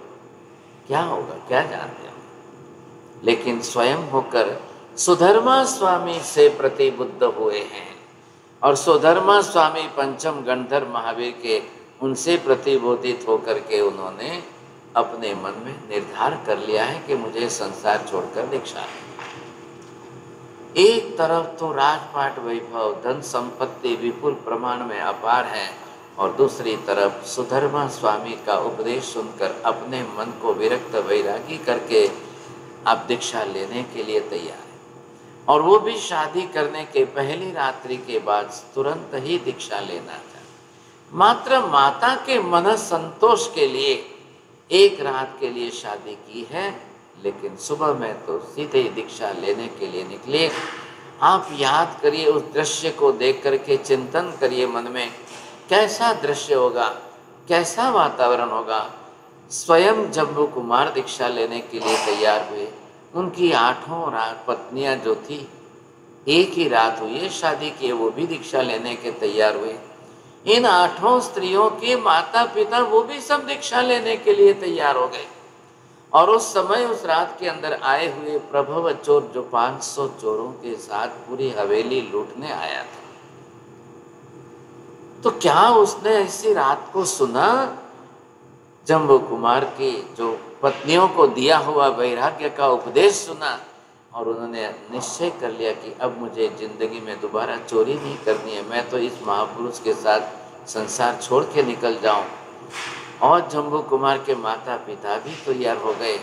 क्या होगा क्या जानते हैं। लेकिन स्वयं होकर सुधर्मा स्वामी से प्रतिबुद्ध हुए हैं, और सुधर्मा स्वामी पंचम गंधर्व महावीर के उनसे प्रतिबोधित होकर के उन्होंने अपने मन में निर्धार कर लिया है कि मुझे संसार छोड़कर दीक्षा लेनी। एक तरफ तो राजपाट वैभव, धन संपत्ति विपुल प्रमाण में अपार है, और दूसरी तरफ सुधर्मा स्वामी का उपदेश सुनकर अपने मन को विरक्त वैरागी करके आप दीक्षा लेने के लिए तैयार है, और वो भी शादी करने के पहली रात्रि के बाद तुरंत ही दीक्षा लेना था। मात्र माता के मन संतोष के लिए एक रात के लिए शादी की है, लेकिन सुबह में तो सीधे दीक्षा लेने के लिए निकले। आप याद करिए, उस दृश्य को देख करके चिंतन करिए मन में, कैसा दृश्य होगा, कैसा वातावरण होगा। स्वयं जम्बू कुमार दीक्षा लेने के लिए तैयार हुए, उनकी 8 रात पत्नियां जो थी, एक ही रात हुई है शादी की, वो भी दीक्षा लेने के तैयार हुए। इन 8 स्त्रियों के माता पिता वो भी सब दीक्षा लेने के लिए तैयार हो गए, और उस समय उस रात के अंदर आए हुए प्रभव चोर जो 500 चोरों के साथ पूरी हवेली लूटने आया था, तो क्या उसने ऐसी रात को सुना? जम्बू कुमार की जो पत्नियों को दिया हुआ वैराग्य का उपदेश सुना, और उन्होंने निश्चय कर लिया कि अब मुझे जिंदगी में दोबारा चोरी नहीं करनी है, मैं तो इस महापुरुष के साथ संसार छोड़ के निकल जाऊं। और जम्बू कुमार के माता पिता भी तैयार हो गए।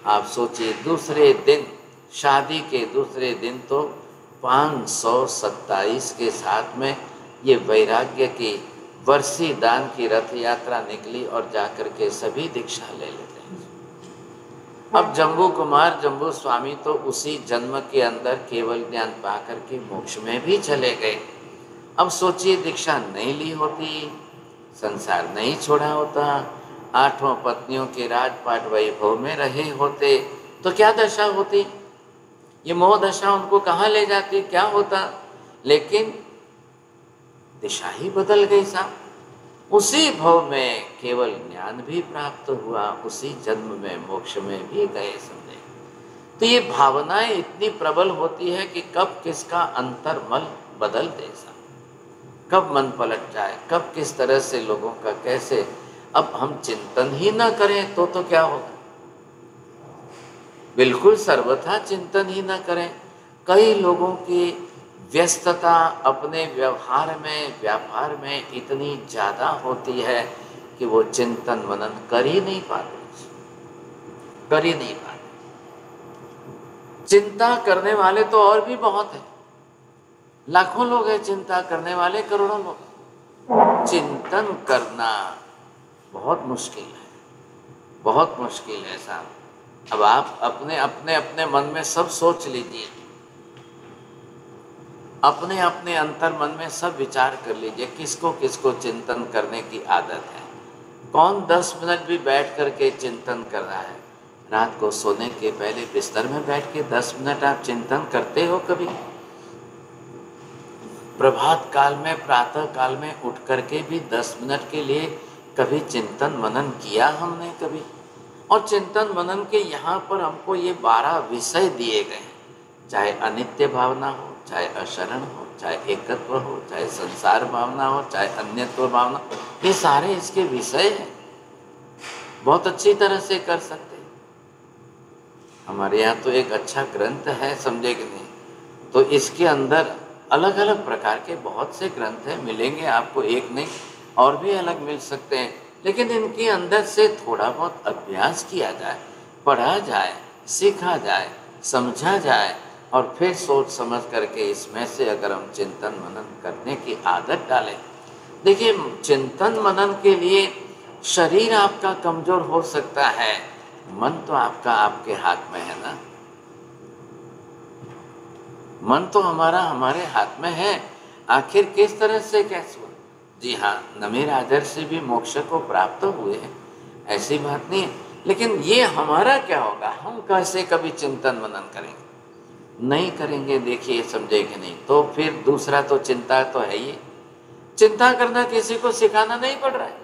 आप सोचिए, दूसरे दिन, शादी के दूसरे दिन तो 527 के साथ में ये वैराग्य की वर्षी दान की रथ यात्रा निकली, और जाकर के सभी दीक्षा ले लेते हैं। अब जम्बू कुमार, जम्बू स्वामी तो उसी जन्म के अंदर केवल ज्ञान पा करके मोक्ष में भी चले गए। अब सोचिए, दीक्षा नहीं ली होती, संसार नहीं छोड़ा होता, 8 पत्नियों के राजपाट वैभव में रहे होते, तो क्या दशा होती, ये मोह दशा उनको कहाँ ले जाती, क्या होता। लेकिन दिशा ही बदल गई साहब। उसी भव में केवल ज्ञान भी प्राप्त हुआ, उसी जन्म में मोक्ष में भी गए समझे। तो ये भावनाएं इतनी प्रबल होती है कि कब किसका अंतर्मल बदल दे साहब, कब मन पलट जाए, कब किस तरह से लोगों का कैसे। अब हम चिंतन ही ना करें तो क्या होगा, बिल्कुल सर्वथा चिंतन ही ना करें। कई लोगों की व्यस्तता अपने व्यवहार में व्यापार में इतनी ज़्यादा होती है कि वो चिंतन मनन कर ही नहीं पाते, कर ही नहीं पाते। चिंता करने वाले तो और भी बहुत हैं, लाखों लोग हैं चिंता करने वाले, करोड़ों लोग। चिंतन करना बहुत मुश्किल है, बहुत मुश्किल है साहब। अब आप अपने अपने अपने मन में सब सोच लीजिए, अपने अपने अंतर मन में सब विचार कर लीजिए, किसको किसको चिंतन करने की आदत है। कौन 10 मिनट भी बैठ करके चिंतन कर रहा है। रात को सोने के पहले बिस्तर में बैठ के 10 मिनट आप चिंतन करते हो कभी? प्रभात काल में प्रातः काल में उठ करके भी 10 मिनट के लिए कभी चिंतन मनन किया हमने कभी? और चिंतन मनन के यहाँ पर हमको ये 12 विषय दिए गए हैं, चाहे अनित्य भावना हो, चाहे अशरण हो, चाहे एकत्व हो, चाहे संसार भावना हो, चाहे अन्यत्व भावना, ये सारे इसके विषय हैं। बहुत अच्छी तरह से कर सकते हैं। हमारे यहाँ तो एक अच्छा ग्रंथ है समझे कि नहीं, तो इसके अंदर अलग अलग प्रकार के बहुत से ग्रंथ हैं, मिलेंगे आपको, एक नहीं और भी अलग मिल सकते हैं। लेकिन इनके अंदर से थोड़ा बहुत अभ्यास किया जाए, पढ़ा जाए, सीखा जाए, समझा जाए और फिर सोच समझ करके इसमें से अगर हम चिंतन मनन करने की आदत डालें। देखिए, चिंतन मनन के लिए शरीर आपका कमज़ोर हो सकता है, मन तो आपका आपके हाथ में है ना। मन तो हमारा हमारे हाथ में है। आखिर किस तरह से कैसे हुआ? जी हाँ, नमे राजर से भी मोक्ष को प्राप्त हुए हैं, ऐसी बात नहीं है। लेकिन ये हमारा क्या होगा, हम कैसे कभी चिंतन मनन करेंगे? नहीं करेंगे। देखिए समझे कि नहीं, तो फिर दूसरा तो चिंता तो है ही। चिंता करना किसी को सिखाना नहीं पड़ रहा है,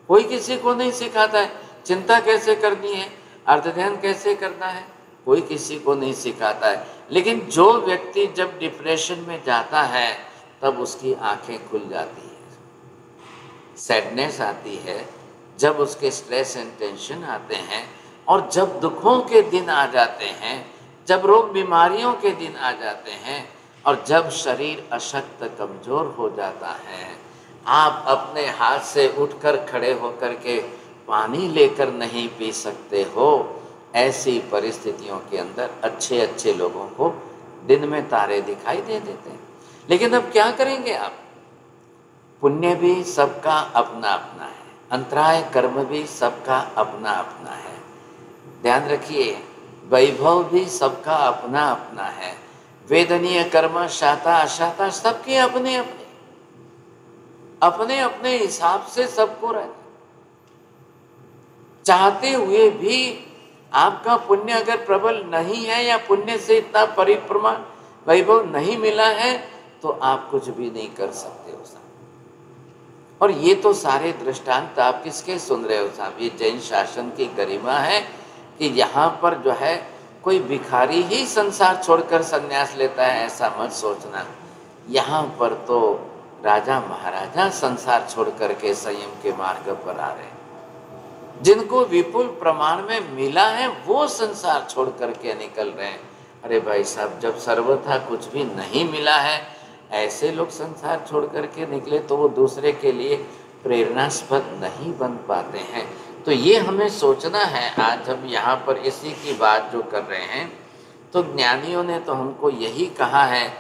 कोई किसी को नहीं सिखाता है। चिंता कैसे करनी है, अर्थ ध्यान कैसे करना है, कोई किसी को नहीं सिखाता है। लेकिन जो व्यक्ति जब डिप्रेशन में जाता है तब उसकी आंखें खुल जाती है, सैडनेस आती है, जब उसके स्ट्रेस एंड टेंशन आते हैं, और जब दुखों के दिन आ जाते हैं, जब रोग बीमारियों के दिन आ जाते हैं, और जब शरीर अशक्त कमज़ोर हो जाता है, आप अपने हाथ से उठकर खड़े होकर के पानी लेकर नहीं पी सकते हो। ऐसी परिस्थितियों के अंदर अच्छे अच्छे लोगों को दिन में तारे दिखाई दे देते हैं। लेकिन अब क्या करेंगे आप? पुण्य भी सबका अपना अपना है, अंतराय कर्म भी सबका अपना अपना है। ध्यान रखिए, वैभव भी सबका अपना अपना है। वेदनीय कर्म शाता अशाता सबके अपने अपने अपने अपने हिसाब से सबको रहना। चाहते हुए भी आपका पुण्य अगर प्रबल नहीं है या पुण्य से इतना परिप्रमाण वैभव नहीं मिला है तो आप कुछ भी नहीं कर सकते हो साहब। और ये तो सारे दृष्टांत आप किसके सुन रहे हो साहब? ये जैन शासन की गरिमा है कि यहाँ पर जो है कोई भिखारी ही संसार छोड़कर संन्यास लेता है, ऐसा मत सोचना। यहाँ पर तो राजा महाराजा संसार छोड़ करके संयम के मार्ग पर आ रहे हैं। जिनको विपुल प्रमाण में मिला है वो संसार छोड़ करके निकल रहे हैं। अरे भाई साहब, जब सर्वथा कुछ भी नहीं मिला है, ऐसे लोग संसार छोड़ करके निकले तो वो दूसरे के लिए प्रेरणास्पद नहीं बन पाते हैं। तो ये हमें सोचना है। आज हम यहाँ पर इसी की बात जो कर रहे हैं, तो ज्ञानियों ने तो हमको यही कहा है,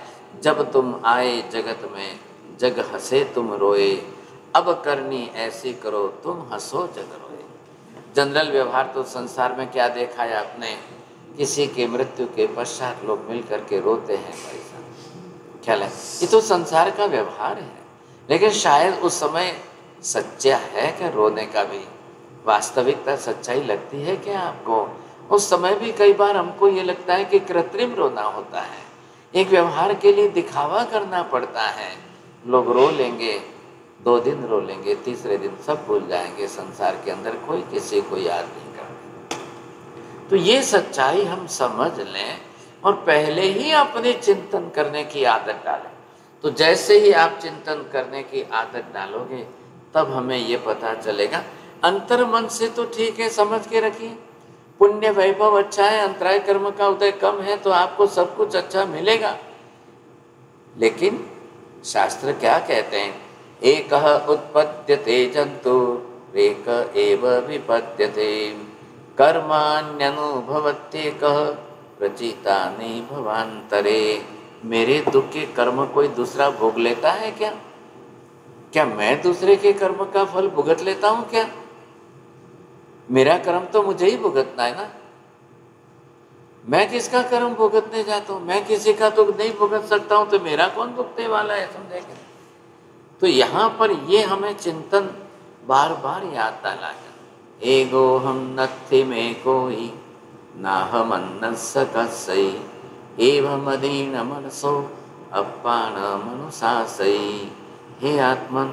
जब तुम आए जगत में जग हंसे तुम रोए, अब करनी ऐसी करो तुम हंसो जग रोए। जनरल व्यवहार तो संसार में क्या देखा है आपने? किसी के मृत्यु के पश्चात लोग मिल करके रोते हैं। भाई साहब, ख्याल है, ये तो संसार का व्यवहार है। लेकिन शायद उस समय सच्चा है क्या रोने का भी? वास्तविकता सच्चाई लगती है क्या आपको? उस समय भी कई बार हमको ये लगता है कि कृत्रिम रोना होता है, एक व्यवहार के लिए दिखावा करना पड़ता है। लोग रो लेंगे, 2 दिन रो लेंगे, तीसरे दिन सब भूल जाएंगे, संसार के अंदर कोई किसी को याद नहीं करता। तो ये सच्चाई हम समझ लें और पहले ही अपने चिंतन करने की आदत डालें। तो जैसे ही आप चिंतन करने की आदत डालोगे तब हमें ये पता चलेगा। अंतर मन से तो ठीक है, समझ के रखिए, पुण्य वैभव अच्छा है, अंतराय कर्म का उदय कम है, तो आपको सब कुछ अच्छा मिलेगा। लेकिन शास्त्र क्या कहते हैं, एकः उत्पद्यते जंतु एक एव विपद्यते, कर्माण्यनुभवत्येकः प्रचितानि भवान्तरे। मेरे दुख के कर्म कोई दूसरा भोग लेता है क्या? क्या मैं दूसरे के कर्म का फल भुगत लेता हूँ क्या? मेरा कर्म तो मुझे ही भुगतना है ना। मैं किसका कर्म भुगतने जाता हूँ? मैं किसी का दुख नहीं भुगत सकता हूँ, तो मेरा कौन भुगतने वाला है? समझेंगे? तो यहाँ पर ये हमें चिंतन बार बार याद दिलाया, एगो हम नत्थि में कोई ना हम अन्नस्य कस्यै, एवं अधीन मनसो अपान मनुषासई। हे आत्मन,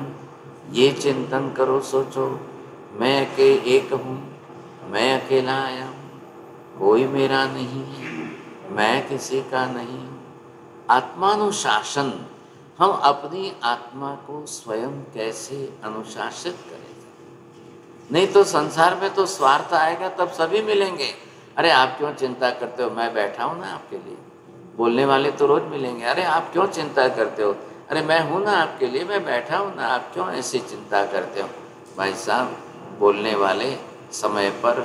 ये चिंतन करो, सोचो, मैं एक हूँ, मैं अकेला आया हूँ, कोई मेरा नहीं है, मैं किसी का नहीं हूँ। आत्मानुशासन, हम अपनी आत्मा को स्वयं कैसे अनुशासित करें? नहीं तो संसार में तो स्वार्थ आएगा, तब सभी मिलेंगे, अरे आप क्यों चिंता करते हो, मैं बैठा हूँ ना आपके लिए। बोलने वाले तो रोज मिलेंगे, अरे आप क्यों चिंता करते हो, अरे मैं हूँ ना आपके लिए, मैं बैठा हूँ ना, आप क्यों ऐसी चिंता करते हो? भाई साहब, बोलने वाले समय पर,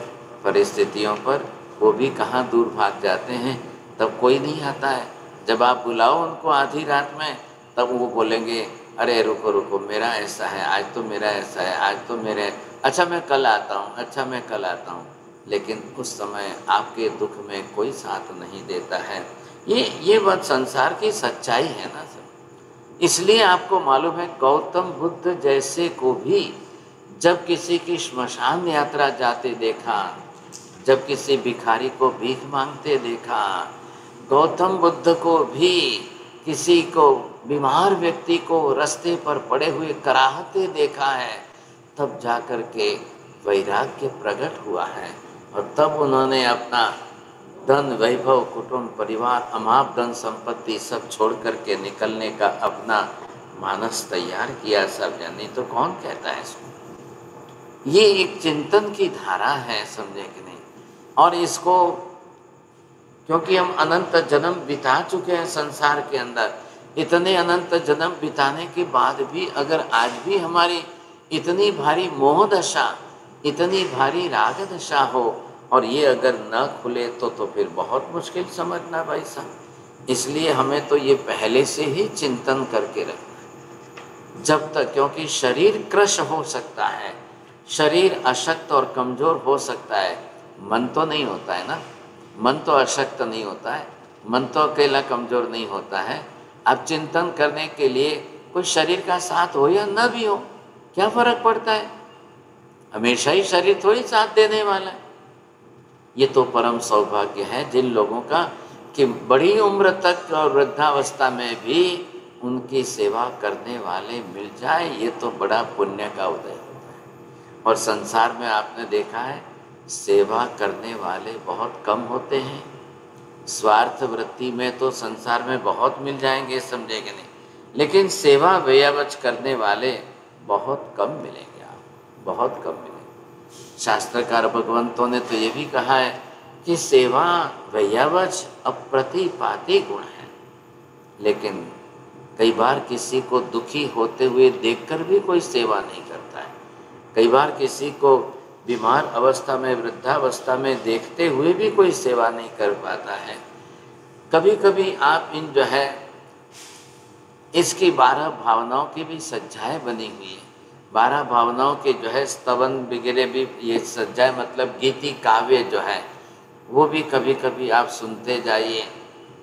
परिस्थितियों पर, वो भी कहाँ दूर भाग जाते हैं, तब कोई नहीं आता है। जब आप बुलाओ उनको आधी रात में, तब वो बोलेंगे, अरे रुको रुको, मेरा ऐसा है आज, तो मेरा ऐसा है आज, तो मेरे, अच्छा मैं कल आता हूँ, अच्छा मैं कल आता हूँ। लेकिन उस समय आपके दुख में कोई साथ नहीं देता है। ये बात संसार की सच्चाई है ना सर। इसलिए आपको मालूम है, गौतम बुद्ध जैसे को भी जब किसी की श्मशान यात्रा जाते देखा, जब किसी भिखारी को भीख मांगते देखा, गौतम बुद्ध को भी किसी को, बीमार व्यक्ति को रास्ते पर पड़े हुए कराहते देखा है, तब जाकर के वैराग्य प्रकट हुआ है। और तब उन्होंने अपना धन, वैभव, कुटुंब, परिवार, अमाप धन संपत्ति सब छोड़ करके निकलने का अपना मानस तैयार किया सब जन। तो कौन कहता है इसको? ये एक चिंतन की धारा है, समझे कि नहीं? और इसको क्योंकि हम अनंत जन्म बिता चुके हैं संसार के अंदर, इतने अनंत जन्म बिताने के बाद भी अगर आज भी हमारी इतनी भारी मोह दशा, इतनी भारी राग दशा हो और ये अगर न खुले तो फिर बहुत मुश्किल समझना भाई साहब। इसलिए हमें तो ये पहले से ही चिंतन करके रखना जब तक, क्योंकि शरीर क्रश हो सकता है, शरीर अशक्त और कमज़ोर हो सकता है, मन तो नहीं होता है ना। मन तो अशक्त नहीं होता है, मन तो अकेला कमज़ोर नहीं होता है। अब चिंतन करने के लिए कोई शरीर का साथ हो या न भी हो, क्या फ़र्क पड़ता है? हमेशा ही शरीर थोड़ी साथ देने वाला है। ये तो परम सौभाग्य है जिन लोगों का कि बड़ी उम्र तक और वृद्धावस्था में भी उनकी सेवा करने वाले मिल जाए, ये तो बड़ा पुण्य का उदय होता है। और संसार में आपने देखा है, सेवा करने वाले बहुत कम होते हैं। स्वार्थ वृत्ति में तो संसार में बहुत मिल जाएंगे, समझेंगे नहीं, लेकिन सेवा व्यवच करने वाले बहुत कम मिलेंगे, आप बहुत कम मिलेंगे। शास्त्रकार भगवंतों ने तो ये भी कहा है कि सेवा व्यवच अप्रतिपाती गुण है। लेकिन कई बार किसी को दुखी होते हुए देखकर भी कोई सेवा नहीं करता है। कई बार किसी को बीमार अवस्था में, वृद्धावस्था में देखते हुए भी कोई सेवा नहीं कर पाता है। कभी कभी आप इन जो है इसकी 12 भावनाओं की भी सज्जाएँ बनी हुई है। 12 भावनाओं के जो है स्तवन वगैरह भी, ये सज्जाएँ मतलब गीति काव्य जो है वो भी कभी कभी आप सुनते जाइए,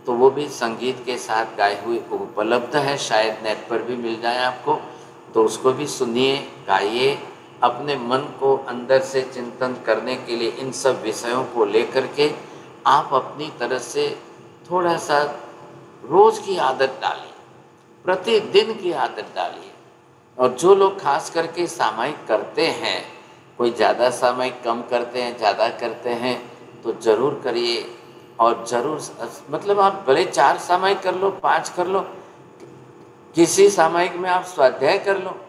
तो वो भी संगीत के साथ गाए हुए उपलब्ध है, शायद नेट पर भी मिल जाए आपको, तो उसको भी सुनिए, गाइए। अपने मन को अंदर से चिंतन करने के लिए इन सब विषयों को लेकर के आप अपनी तरफ से थोड़ा सा रोज़ की आदत डालिए। प्रतिदिन की आदत डालिए। और जो लोग खास करके सामायिक करते हैं, कोई ज़्यादा सामायिक कम करते हैं, ज़्यादा करते हैं, तो ज़रूर करिए। और ज़रूर मतलब आप भले 4 सामायिक कर लो, 5 कर लो, किसी सामायिक में आप स्वाध्याय कर लो,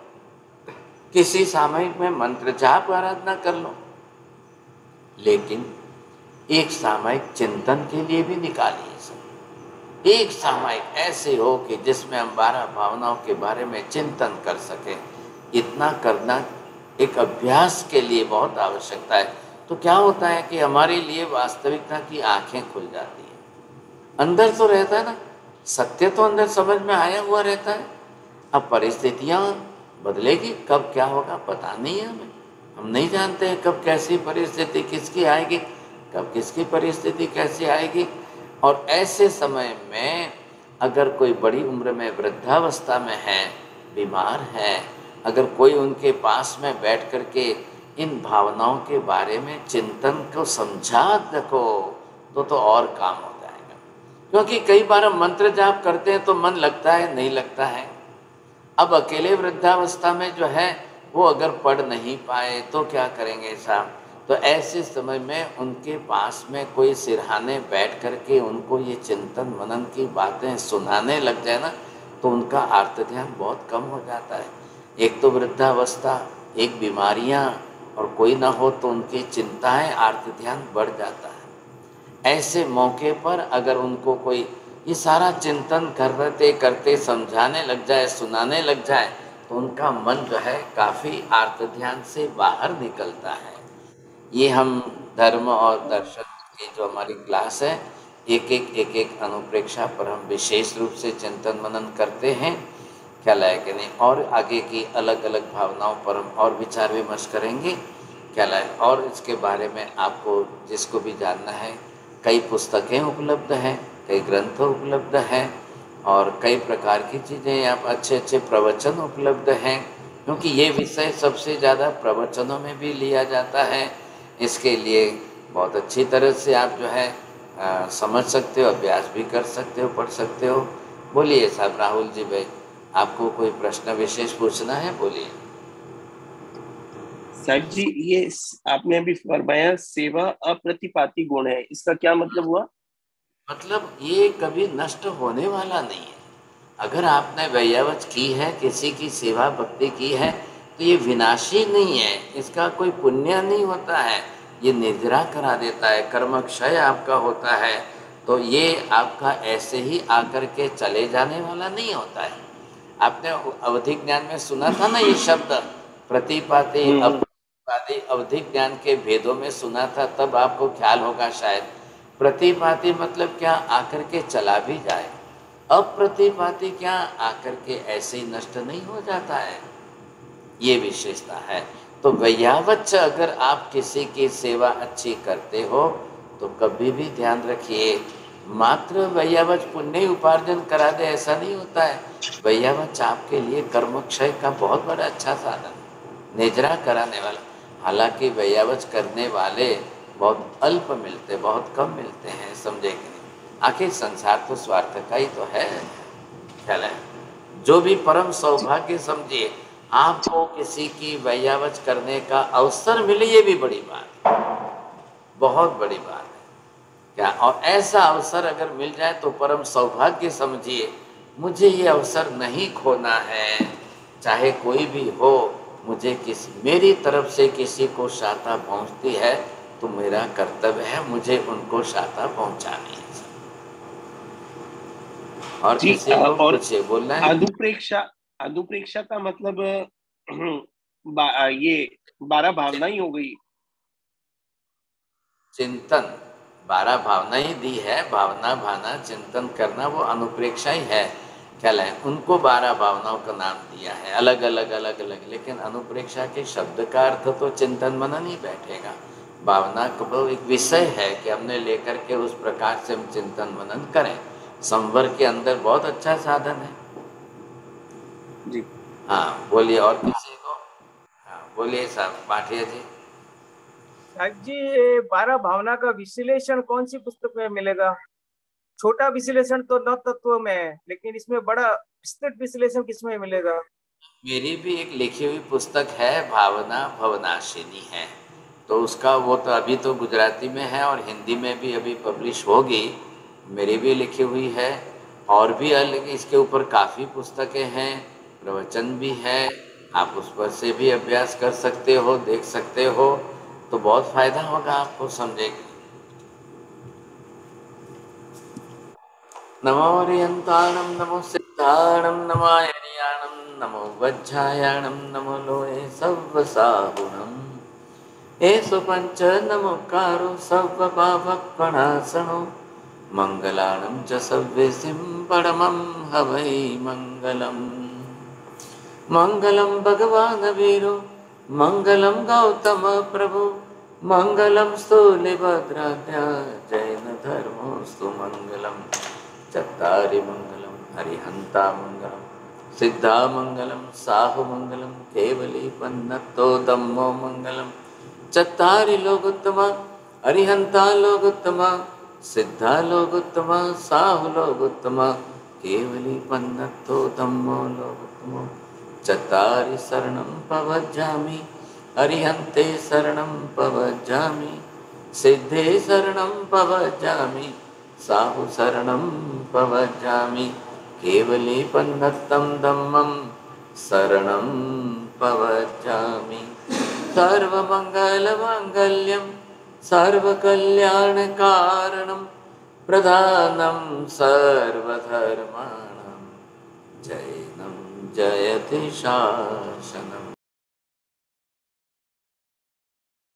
किसी सामायिक में मंत्र जाप आराधना कर लो, लेकिन एक सामायिक चिंतन के लिए भी निकालिए सब। एक सामायिक ऐसे हो कि जिसमें हम 12 भावनाओं के बारे में चिंतन कर सकें। इतना करना एक अभ्यास के लिए बहुत आवश्यकता है। तो क्या होता है कि हमारे लिए वास्तविकता की आंखें खुल जाती हैं। अंदर तो रहता है ना, सत्य तो अंदर समझ में आया हुआ रहता है। अब परिस्थितियाँ बदलेगी, कब क्या होगा पता नहीं है हमें। हम नहीं जानते हैं कब कैसी परिस्थिति किसकी आएगी, कब किसकी परिस्थिति कैसी आएगी। और ऐसे समय में अगर कोई बड़ी उम्र में वृद्धावस्था में है, बीमार है, अगर कोई उनके पास में बैठ कर के इन भावनाओं के बारे में चिंतन को समझा सको, तो और काम हो जाएगा। क्योंकि कई बार हम मंत्र जाप करते हैं तो मन लगता है, नहीं लगता है। अब अकेले वृद्धावस्था में जो है वो अगर पढ़ नहीं पाए तो क्या करेंगे साहब। तो ऐसे समय में उनके पास में कोई सिरहाने बैठ कर के उनको ये चिंतन मनन की बातें सुनाने लग जाए ना, तो उनका आर्त ध्यान बहुत कम हो जाता है। एक तो वृद्धावस्था, एक बीमारियां, और कोई ना हो तो उनकी चिंताएं, आर्त ध्यान बढ़ जाता है। ऐसे मौके पर अगर उनको कोई ये सारा चिंतन करते करते समझाने लग जाए, सुनाने लग जाए, तो उनका मन जो है काफ़ी आर्त ध्यान से बाहर निकलता है। ये हम धर्म और दर्शन की जो हमारी क्लास है, एक अनुप्रेक्षा पर हम विशेष रूप से चिंतन मनन करते हैं। ख्याल है कि नहीं? और आगे की अलग अलग भावनाओं पर हम और विचार विमर्श करेंगे। ख्याल है? और इसके बारे में आपको जिसको भी जानना है, कई पुस्तकें उपलब्ध हैं, कई ग्रंथ उपलब्ध हैं, और कई प्रकार की चीज़ें, यहाँ पर अच्छे अच्छे प्रवचन उपलब्ध हैं, क्योंकि ये विषय सबसे ज़्यादा प्रवचनों में भी लिया जाता है। इसके लिए बहुत अच्छी तरह से आप जो है समझ सकते हो, अभ्यास भी कर सकते हो, पढ़ सकते हो। बोलिए साहब राहुल जी भाई, आपको कोई प्रश्न विशेष पूछना है? बोलिए। साहब जी, ये आपने अभी फरमाया सेवा अप्रतिपाती गुण है, इसका क्या मतलब हुआ? मतलब ये कभी नष्ट होने वाला नहीं है। अगर आपने वैयावच की है, किसी की सेवा भक्ति की है, तो ये विनाशी नहीं है, इसका कोई पुण्य नहीं होता है। ये निर्जरा करा देता है, कर्म क्षय आपका होता है। तो ये आपका ऐसे ही आकर के चले जाने वाला नहीं होता है। आपने अवधिक ज्ञान में सुना था ना ये शब्द, प्रतिपाती अप्रतिपाती, अवधिक ज्ञान के भेदों में सुना था, तब आपको ख्याल होगा शायद। प्रतिपाती मतलब क्या, आकर के चला भी जाए। अप्रतिपाती क्या, आकर के ऐसे ही नष्ट नहीं हो जाता है। ये विशेषता है। तो वैयावच्च अगर आप किसी की सेवा अच्छी करते हो तो कभी भी ध्यान रखिए, मात्र वैयावच पुण्य ही उपार्जन करा दे ऐसा नहीं होता है। वैयावच आपके लिए कर्मक्षय का बहुत बड़ा अच्छा साधन है, निजरा कराने वाला। हालांकि वैयावच करने वाले बहुत अल्प मिलते, बहुत कम मिलते हैं, समझे कि नहीं? आखिर संसार तो स्वार्थ का ही तो है। ख्याल है? जो भी परम सौभाग्य समझिए, आपको किसी की वैयावच करने का अवसर मिले, ये भी बड़ी बात है, बहुत बड़ी बात है। क्या, और ऐसा अवसर अगर मिल जाए तो परम सौभाग्य समझिए। मुझे ये अवसर नहीं खोना है, चाहे कोई भी हो। मुझे मेरी तरफ से किसी को सहायता पहुंचती है तो मेरा कर्तव्य है मुझे उनको सहायता पहुंचानी है। और जी, किसी को और कुछ बोलना है? अदुप्रेक्षा का मतलब ये 12 भावना ही हो गई। चिंतन 12 भावना ही दी है, भावना भाना चिंतन करना वो अनुप्रेक्षा ही है। ख्याल है? उनको 12 भावनाओं का नाम दिया है, अलग अलग अलग अलग, लेकिन अनुप्रेक्षा के शब्द का अर्थ तो चिंतन मनन ही बैठेगा। भावना को एक विषय है कि हमने लेकर के उस प्रकार से हम चिंतन मनन करें। संवर के अंदर बहुत अच्छा साधन है जी हाँ बोलिए। और किसी को? हाँ बोलिए साहब पाठिया जी। साहब जी, ये 12 भावना का विश्लेषण कौन सी पुस्तक में मिलेगा? छोटा विश्लेषण तो न तत्व में है, लेकिन इसमें बड़ा विस्तृत विश्लेषण किसमें मिलेगा? मेरी भी एक लिखी हुई पुस्तक है, भावना भवनाशिनी है, तो उसका वो तो अभी तो गुजराती में है और हिंदी में भी अभी पब्लिश होगी। मेरी भी लिखी हुई है, और भी अलग इसके ऊपर काफ़ी पुस्तकें हैं, प्रवचन भी है। आप उस पर से भी अभ्यास कर सकते हो, देख सकते हो, तो बहुत फायदा होगा आपको, समझेंगे। नमो ओरियंताणं नमो सिद्धाणं नमो आयर्याणं नमो वज्रायाणं नमो लोये सव्वसाहुणम् एषु पञ्च नमोकारो सर्वपापप्रणाशनो मङ्गलानं च सव्येसिं परमं हवै मङ्गलम्। मङ्गलं भगवान् वीरो मङ्गलं गौतम प्रभु मङ्गलं स्थूलिभद्राढ्या जैनधर्मोऽस्तु मङ्गलम्। चत्तारि मङ्गलं हरिहन्ता मङ्गलं सिद्धा मङ्गलं साहु मङ्गलं केवली पन्नतो दम्मो मङ्गलं। चत्तारि लोकोत्तमा हरिहन्ता लोकोत्तमा सिद्धा लोकोत्तमा साहु लोकोत्तमा केवली पन्नतो दम्मो लोकोत्तमो। चत्तारि शरणं पवज्जामि हरिहन्ते शरणं पवज्जामि सिद्धे शरणं पवज्जामि साहु शरणं पवज्जामि केवली पन्नतं धम्मं शरणं पवज्जामि। सर्वमङ्गलमाङ्गल्यं सर्वकल्याणकारणं प्रधानं सर्वधर्माणां जैनं जयति शासनम्।